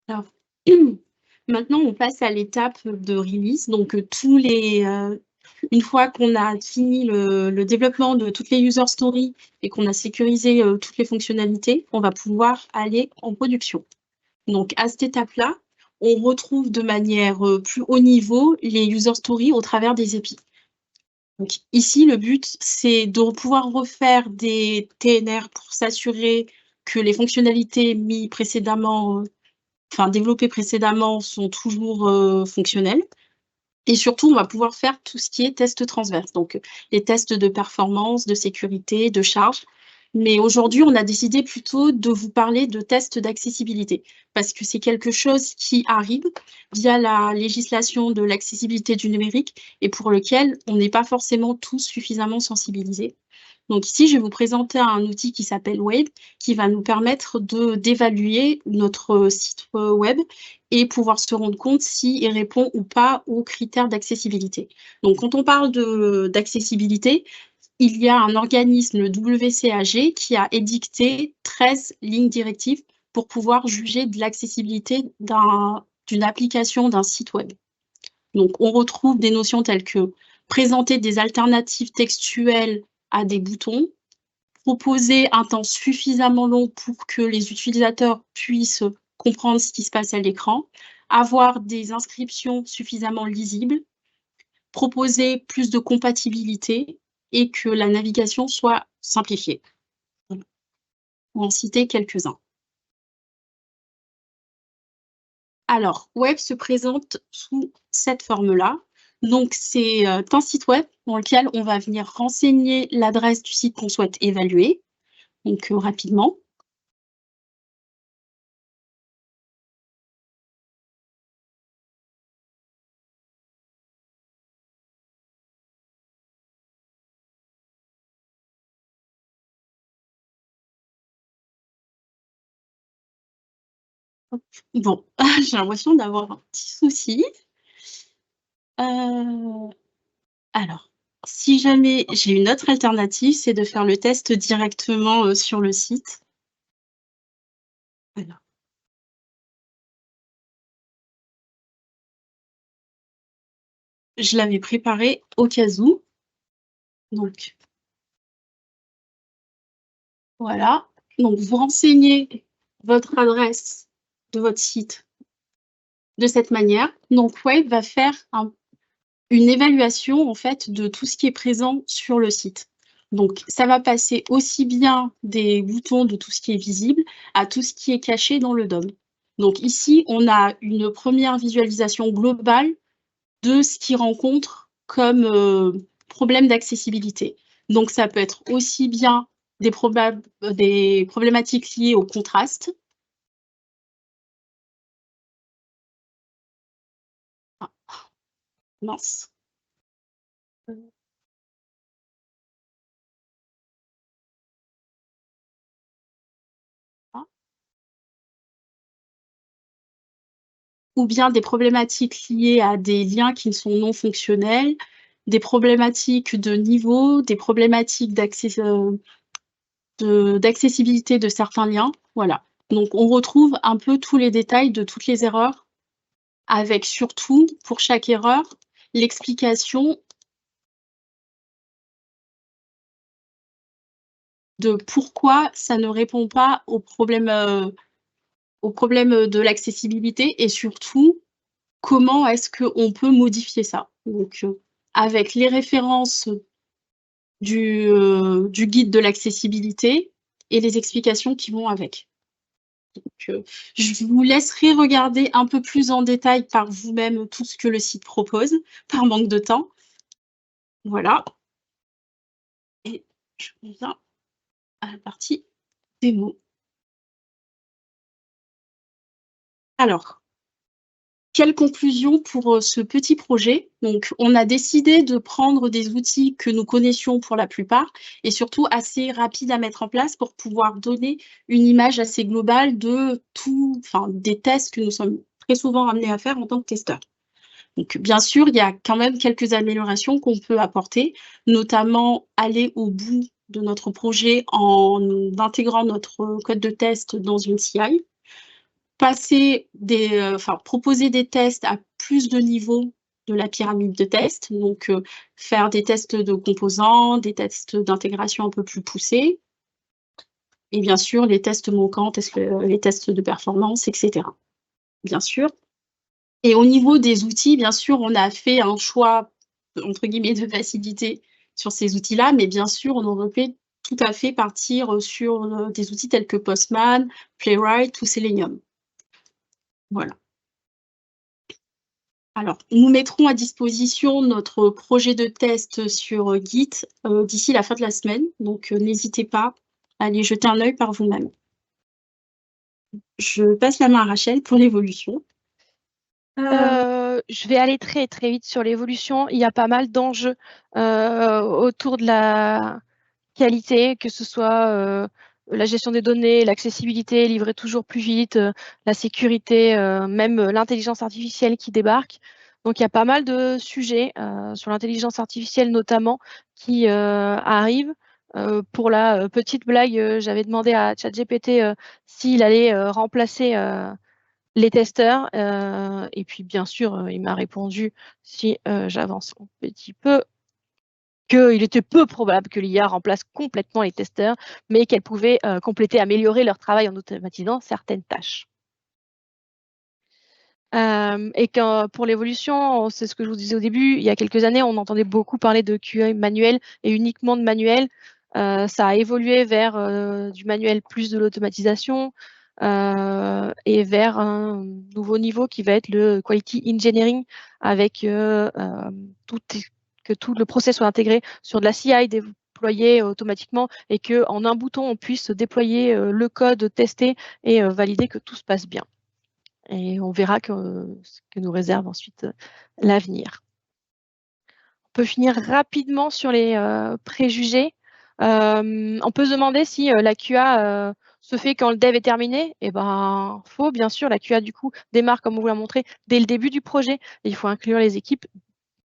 Alors, maintenant, on passe à l'étape de release. Donc, une fois qu'on a fini le développement de toutes les user stories et qu'on a sécurisé toutes les fonctionnalités, on va pouvoir aller en production. Donc, à cette étape-là, on retrouve de manière plus haut niveau les user stories au travers des API. Donc, ici, le but, c'est de pouvoir refaire des TNR pour s'assurer que les fonctionnalités développées précédemment sont toujours fonctionnelles. Et surtout, on va pouvoir faire tout ce qui est test transverse, donc les tests de performance, de sécurité, de charge. Mais aujourd'hui, on a décidé plutôt de vous parler de tests d'accessibilité, parce que c'est quelque chose qui arrive via la législation de l'accessibilité du numérique et pour lequel on n'est pas forcément tous suffisamment sensibilisés. Donc ici, je vais vous présenter un outil qui s'appelle Wave, qui va nous permettre d'évaluer notre site web et pouvoir se rendre compte s'il répond ou pas aux critères d'accessibilité. Donc quand on parle d'accessibilité, il y a un organisme, le WCAG, qui a édicté 13 lignes directives pour pouvoir juger de l'accessibilité d'une application, d'un site web. Donc on retrouve des notions telles que présenter des alternatives textuelles à des boutons, proposer un temps suffisamment long pour que les utilisateurs puissent comprendre ce qui se passe à l'écran, avoir des inscriptions suffisamment lisibles, proposer plus de compatibilité et que la navigation soit simplifiée. Pour en citer quelques-uns. Alors, Web se présente sous cette forme-là. Donc, c'est un site web dans lequel on va venir renseigner l'adresse du site qu'on souhaite évaluer, donc rapidement. Bon, j'ai l'impression d'avoir un petit souci. Alors, si jamais j'ai une autre alternative, c'est de faire le test directement sur le site. Alors. Je l'avais préparé au cas où. Donc, voilà. Donc, vous renseignez votre adresse de votre site de cette manière. Donc, Wave va faire une évaluation en fait de tout ce qui est présent sur le site. Donc, ça va passer aussi bien des boutons de tout ce qui est visible à tout ce qui est caché dans le DOM. Donc ici, on a une première visualisation globale de ce qu'il rencontre comme problème d'accessibilité. Donc, ça peut être aussi bien des problématiques liées au contraste, Mince. Ou bien des problématiques liées à des liens qui sont non fonctionnels, des problématiques de niveau, des problématiques d'accessibilité de certains liens. Voilà. Donc, on retrouve un peu tous les détails de toutes les erreurs, avec surtout, pour chaque erreur, l'explication de pourquoi ça ne répond pas aux problèmes de l'accessibilité et surtout, comment est-ce qu'on peut modifier ça. Donc, avec les références du guide de l'accessibilité et les explications qui vont avec. Donc, je vous laisserai regarder un peu plus en détail par vous-même tout ce que le site propose, par manque de temps. Voilà. Et je reviens à la partie démo. Alors, quelle conclusion pour ce petit projet? Donc, on a décidé de prendre des outils que nous connaissions pour la plupart et surtout assez rapides à mettre en place pour pouvoir donner une image assez globale de des tests que nous sommes très souvent amenés à faire en tant que testeurs. Donc, bien sûr, il y a quand même quelques améliorations qu'on peut apporter, notamment aller au bout de notre projet en intégrant notre code de test dans une CI. Proposer des tests à plus de niveaux de la pyramide de tests, donc faire des tests de composants, des tests d'intégration un peu plus poussés, et bien sûr les tests manquants, les tests de performance, etc. Bien sûr. Et au niveau des outils, bien sûr, on a fait un choix, entre guillemets, de facilité sur ces outils-là, mais bien sûr, on aurait pu tout à fait partir sur des outils tels que Postman, Playwright ou Selenium. Voilà. Alors, nous mettrons à disposition notre projet de test sur Git d'ici la fin de la semaine, donc n'hésitez pas à aller jeter un œil par vous-même. Je passe la main à Rachel pour l'évolution. Je vais aller très très vite sur l'évolution. Il y a pas mal d'enjeux autour de la qualité, que ce soit la gestion des données, l'accessibilité, livrer toujours plus vite, la sécurité, même l'intelligence artificielle qui débarque. Donc il y a pas mal de sujets sur l'intelligence artificielle notamment qui arrivent. Pour la petite blague, j'avais demandé à ChatGPT s'il allait remplacer les testeurs. Et puis bien sûr, il m'a répondu, si j'avance un petit peu, qu'il était peu probable que l'IA remplace complètement les testeurs, mais qu'elle pouvait compléter, améliorer leur travail en automatisant certaines tâches. Et pour l'évolution, c'est ce que je vous disais au début, il y a quelques années, on entendait beaucoup parler de QA manuel et uniquement de manuel. Ça a évolué vers du manuel plus de l'automatisation et vers un nouveau niveau qui va être le quality engineering avec que tout le process soit intégré sur de la CI déployée automatiquement et qu'en un bouton, on puisse déployer le code, tester et valider que tout se passe bien. Et on verra ce que nous réserve ensuite l'avenir. On peut finir rapidement sur les préjugés. On peut se demander si la QA se fait quand le dev est terminé. Eh ben, faux, bien sûr. La QA, du coup, démarre, comme on vous l'a montré, dès le début du projet. Et il faut inclure les équipes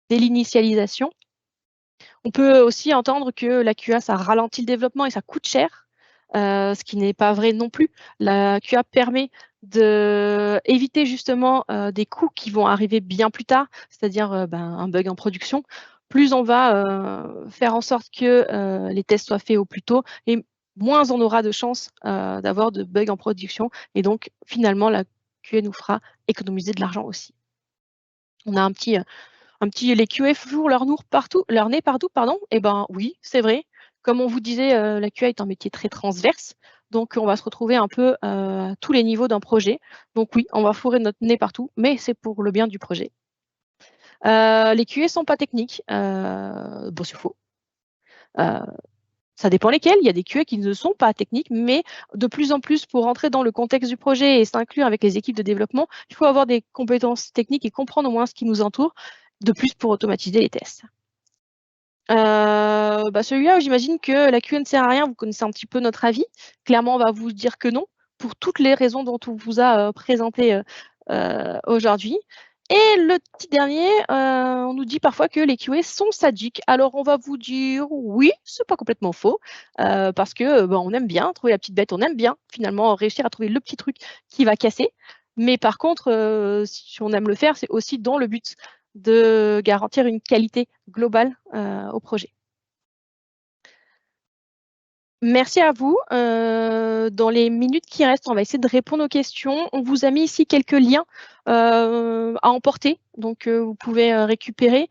dès l'initialisation. On peut aussi entendre que la QA, ça ralentit le développement et ça coûte cher. Ce qui n'est pas vrai non plus. La QA permet d'éviter justement des coûts qui vont arriver bien plus tard, c'est-à-dire un bug en production. Plus on va faire en sorte que les tests soient faits au plus tôt, et moins on aura de chances d'avoir de bugs en production. Et donc, finalement, la QA nous fera économiser de l'argent aussi. On a les QA fourrent leur nez partout, pardon. Eh ben oui, c'est vrai. Comme on vous disait, la QA est un métier très transverse, donc on va se retrouver un peu à tous les niveaux d'un projet. Donc oui, on va fourrer notre nez partout, mais c'est pour le bien du projet. Les QA sont pas techniques. Bon, c'est faux. Ça dépend lesquels. Il y a des QA qui ne sont pas techniques, mais de plus en plus, pour rentrer dans le contexte du projet et s'inclure avec les équipes de développement, il faut avoir des compétences techniques et comprendre au moins ce qui nous entoure. de plus pour automatiser les tests. Celui-là, j'imagine que la QA ne sert à rien. Vous connaissez un petit peu notre avis. Clairement, on va vous dire que non, pour toutes les raisons dont on vous a présenté aujourd'hui. Et le petit dernier, on nous dit parfois que les QA sont sadiques. Alors, on va vous dire oui, c'est pas complètement faux, parce que on aime bien trouver la petite bête, on aime bien finalement réussir à trouver le petit truc qui va casser. Mais par contre, si on aime le faire, c'est aussi dans le but de garantir une qualité globale au projet. Merci à vous. Dans les minutes qui restent, on va essayer de répondre aux questions. On vous a mis ici quelques liens à emporter, donc vous pouvez récupérer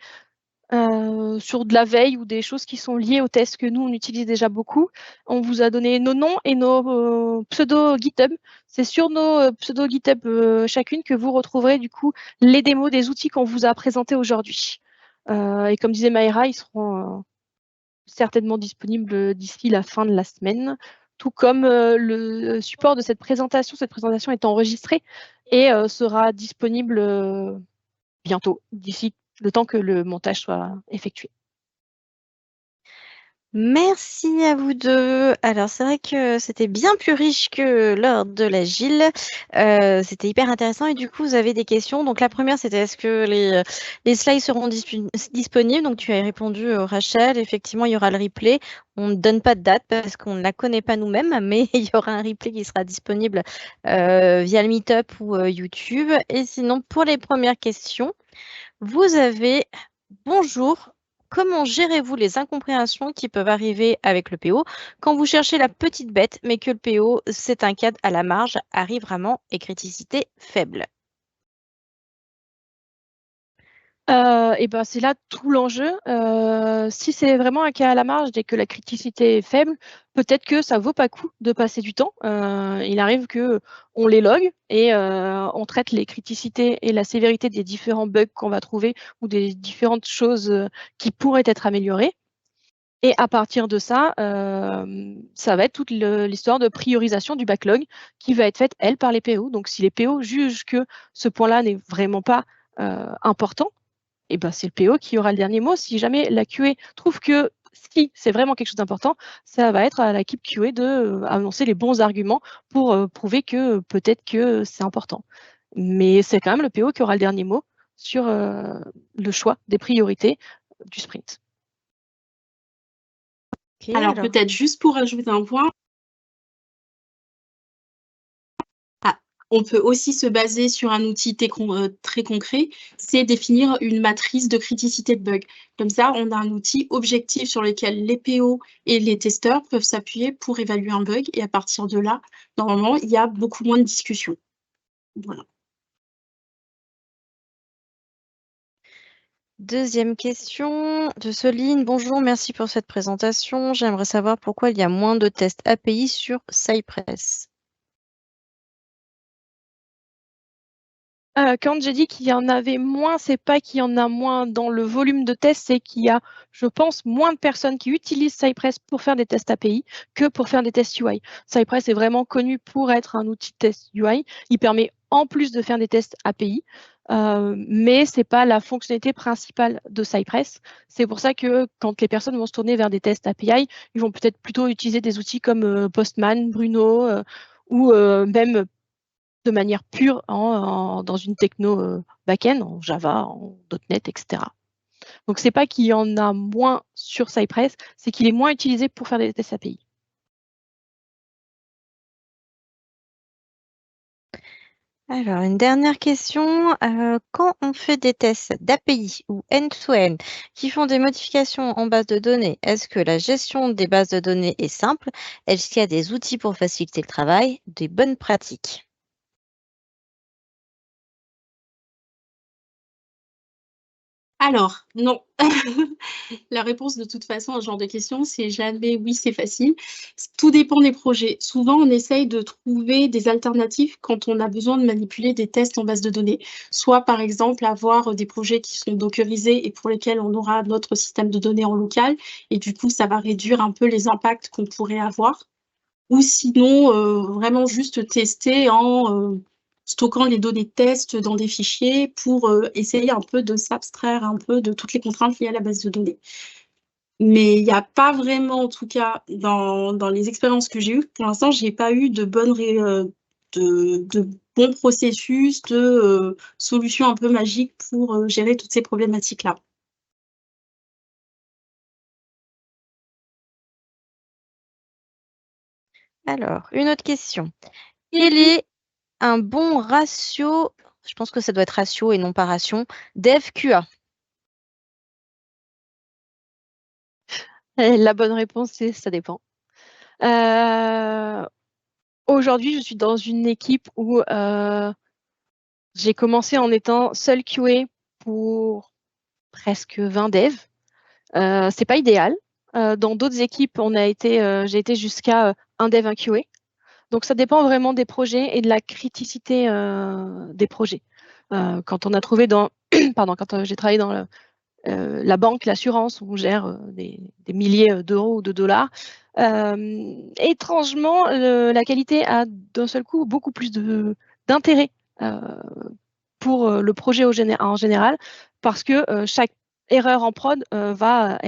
sur de la veille ou des choses qui sont liées aux tests que nous, on utilise déjà beaucoup. On vous a donné nos noms et nos pseudo GitHub. C'est sur nos pseudo GitHub chacune que vous retrouverez du coup les démos des outils qu'on vous a présentés aujourd'hui. Et comme disait Maïra, ils seront certainement disponibles d'ici la fin de la semaine, tout comme le support de cette présentation. Cette présentation est enregistrée et sera disponible bientôt, d'ici le temps que le montage soit effectué. Merci à vous deux. Alors, c'est vrai que c'était bien plus riche que lors de l'Agile. C'était hyper intéressant et du coup, vous avez des questions. Donc, la première, c'était est-ce que les slides seront disponibles? Donc, tu as répondu, Rachel. Effectivement, il y aura le replay. On ne donne pas de date parce qu'on ne la connaît pas nous-mêmes, mais il y aura un replay qui sera disponible via le Meetup ou YouTube. Et sinon, pour les premières questions, vous avez « Bonjour, comment gérez-vous les incompréhensions qui peuvent arriver avec le PO quand vous cherchez la petite bête, mais que le PO, c'est un cadre à la marge, arrive vraiment et criticité faible ?» C'est là tout l'enjeu. Si c'est vraiment un cas à la marge et que la criticité est faible, peut-être que ça vaut pas le coup de passer du temps. Il arrive qu'on les log et on traite les criticités et la sévérité des différents bugs qu'on va trouver ou des différentes choses qui pourraient être améliorées. Et à partir de ça, ça va être toute l'histoire de priorisation du backlog qui va être faite, elle, par les PO. Donc, si les PO jugent que ce point-là n'est vraiment pas important, c'est le PO qui aura le dernier mot. Si jamais la QA trouve que si c'est vraiment quelque chose d'important, ça va être à l'équipe QA d'annoncer les bons arguments pour prouver que peut-être que c'est important. Mais c'est quand même le PO qui aura le dernier mot sur le choix des priorités du sprint. Okay, alors peut-être juste pour ajouter un point, on peut aussi se baser sur un outil très concret, c'est définir une matrice de criticité de bug. Comme ça, on a un outil objectif sur lequel les PO et les testeurs peuvent s'appuyer pour évaluer un bug. Et à partir de là, normalement, il y a beaucoup moins de discussions. Voilà. Deuxième question de Soline. Bonjour, merci pour cette présentation. J'aimerais savoir pourquoi il y a moins de tests API sur Cypress. Quand j'ai dit qu'il y en avait moins, c'est pas qu'il y en a moins dans le volume de tests, c'est qu'il y a, je pense, moins de personnes qui utilisent Cypress pour faire des tests API que pour faire des tests UI. Cypress est vraiment connu pour être un outil de test UI. Il permet en plus de faire des tests API, mais c'est pas la fonctionnalité principale de Cypress. C'est pour ça que quand les personnes vont se tourner vers des tests API, ils vont peut-être plutôt utiliser des outils comme Postman, Bruno ou même de manière pure dans une techno back-end, en Java, en .NET, etc. Donc, c'est pas qu'il y en a moins sur Cypress, c'est qu'il est moins utilisé pour faire des tests API. Alors, une dernière question. Quand on fait des tests d'API ou end-to-end qui font des modifications en base de données, est-ce que la gestion des bases de données est simple? Est-ce qu'il y a des outils pour faciliter le travail, des bonnes pratiques? Alors, non. La réponse, de toute façon, à ce genre de question, c'est jamais oui, c'est facile. Tout dépend des projets. Souvent, on essaye de trouver des alternatives quand on a besoin de manipuler des tests en base de données. Soit, par exemple, avoir des projets qui sont dockerisés et pour lesquels on aura notre système de données en local. Et du coup, ça va réduire un peu les impacts qu'on pourrait avoir. Ou sinon, vraiment juste tester en stockant les données de test dans des fichiers pour essayer un peu de s'abstraire un peu de toutes les contraintes liées à la base de données. Mais il n'y a pas vraiment, en tout cas, dans les expériences que j'ai eues, pour l'instant, je n'ai pas eu de bons processus, de solutions un peu magiques pour gérer toutes ces problématiques-là. Alors, une autre question. Quel est un bon ratio, je pense que ça doit être ratio et non pas ration, dev-QA? La bonne réponse, c'est ça dépend. Aujourd'hui, je suis dans une équipe où j'ai commencé en étant seul QA pour presque 20 devs. C'est pas idéal. Dans d'autres équipes, j'ai été jusqu'à un dev, un QA. Donc ça dépend vraiment des projets et de la criticité des projets. Quand on a trouvé quand j'ai travaillé dans la banque, l'assurance, où on gère des milliers d'euros ou de dollars, étrangement, la qualité a d'un seul coup beaucoup plus d'intérêt pour le projet en général, parce que chaque erreur en prod va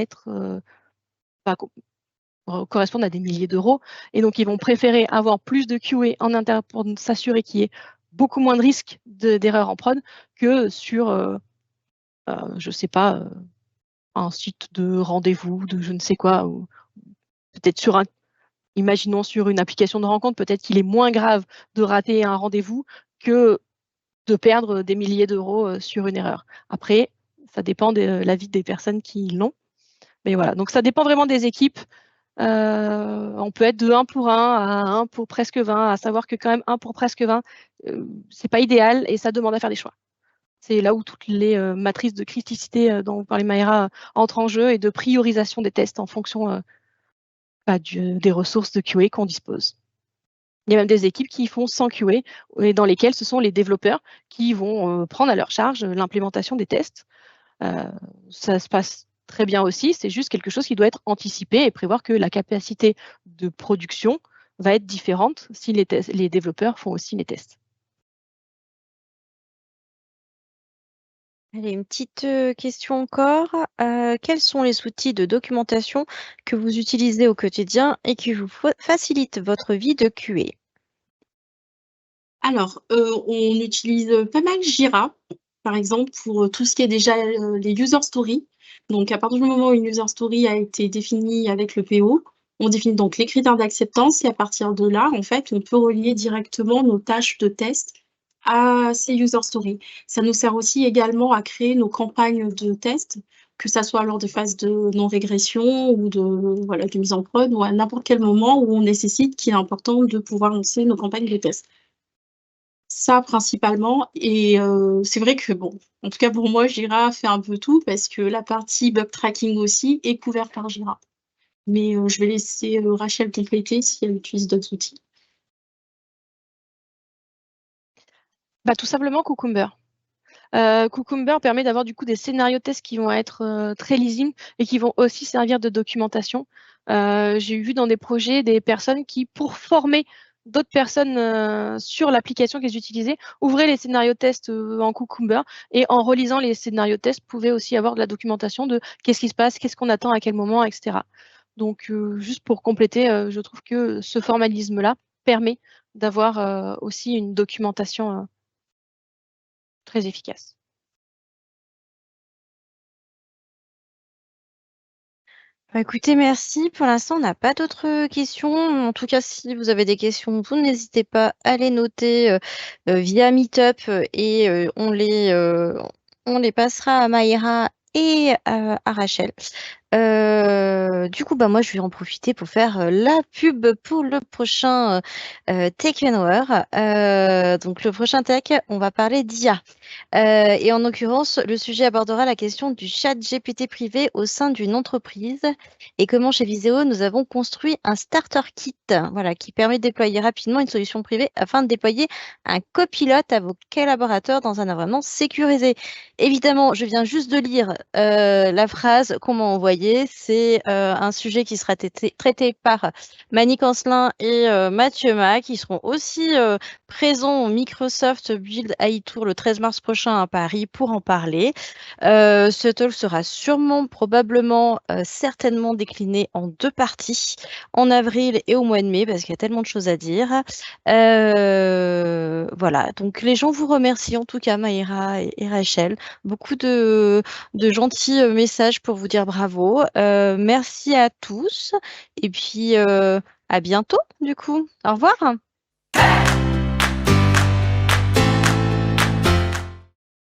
correspondre à des milliers d'euros. Et donc, ils vont préférer avoir plus de QA en interne pour s'assurer qu'il y ait beaucoup moins de risques d'erreurs en prod que sur, je ne sais pas, un site de rendez-vous, de je ne sais quoi, ou peut-être imaginons sur une application de rencontre, peut-être qu'il est moins grave de rater un rendez-vous que de perdre des milliers d'euros sur une erreur. Après, ça dépend de la vie des personnes qui l'ont. Mais voilà, donc ça dépend vraiment des équipes. On peut être de 1 pour 1 à 1 pour presque 20, à savoir que quand même 1 pour presque 20, c'est pas idéal et ça demande à faire des choix. C'est là où toutes les matrices de criticité dont vous parlez, Maïra, entrent en jeu, et de priorisation des tests en fonction des ressources de QA qu'on dispose. Il y a même des équipes qui font sans QA et dans lesquelles ce sont les développeurs qui vont prendre à leur charge l'implémentation des tests. Ça se passe très bien aussi, c'est juste quelque chose qui doit être anticipé et prévoir que la capacité de production va être différente si les développeurs font aussi les tests. Allez, une petite question encore. Quels sont les outils de documentation que vous utilisez au quotidien et qui vous facilitent votre vie de QA? Alors, on utilise pas mal Jira, par exemple, pour tout ce qui est déjà les user stories. Donc, à partir du moment où une user story a été définie avec le PO, on définit donc les critères d'acceptance et à partir de là, en fait, on peut relier directement nos tâches de test à ces user stories. Ça nous sert aussi également à créer nos campagnes de test, que ça soit lors de phases de non-régression ou de mise en prod ou à n'importe quel moment où on nécessite qu'il est important de pouvoir lancer nos campagnes de test. Ça principalement et c'est vrai que bon, en tout cas pour moi, Jira fait un peu tout parce que la partie bug tracking aussi est couverte par Jira. Mais je vais laisser Rachel compléter si elle utilise d'autres outils. Tout simplement Cucumber. Cucumber permet d'avoir du coup des scénarios de tests qui vont être très lisibles et qui vont aussi servir de documentation. J'ai vu dans des projets des personnes qui, pour former d'autres personnes sur l'application qu'elles utilisaient, ouvraient les scénarios de tests en Cucumber, et en relisant les scénarios de tests, pouvaient aussi avoir de la documentation de qu'est-ce qui se passe, qu'est-ce qu'on attend à quel moment, etc. Donc, juste pour compléter, je trouve que ce formalisme-là permet d'avoir aussi une documentation très efficace. Écoutez, merci. Pour l'instant, on n'a pas d'autres questions. En tout cas, si vous avez des questions, vous n'hésitez pas à les noter via Meetup et on les passera à Maïra et à Rachel. Du coup, moi, je vais en profiter pour faire la pub pour le prochain Tech Hour. Donc, le prochain Tech, on va parler d'IA. Et en l'occurrence, le sujet abordera la question du chat GPT privé au sein d'une entreprise et comment chez Viséo, nous avons construit un starter kit, voilà, qui permet de déployer rapidement une solution privée afin de déployer un copilote à vos collaborateurs dans un environnement sécurisé. Évidemment, je viens juste de lire la phrase qu'on m'a envoyée, c'est un sujet qui sera traité par Mani Cancelin et Mathieu Ma, qui seront aussi présents au Microsoft Build AI Tour le 13 mars prochain à Paris pour en parler. Ce talk sera sûrement, probablement, certainement décliné en 2 parties, en avril et au mois de mai, parce qu'il y a tellement de choses à dire. Voilà, donc les gens vous remercient en tout cas, Maïra et Rachel. Beaucoup de gentils messages pour vous dire bravo. Merci à tous et puis à bientôt du coup. Au revoir.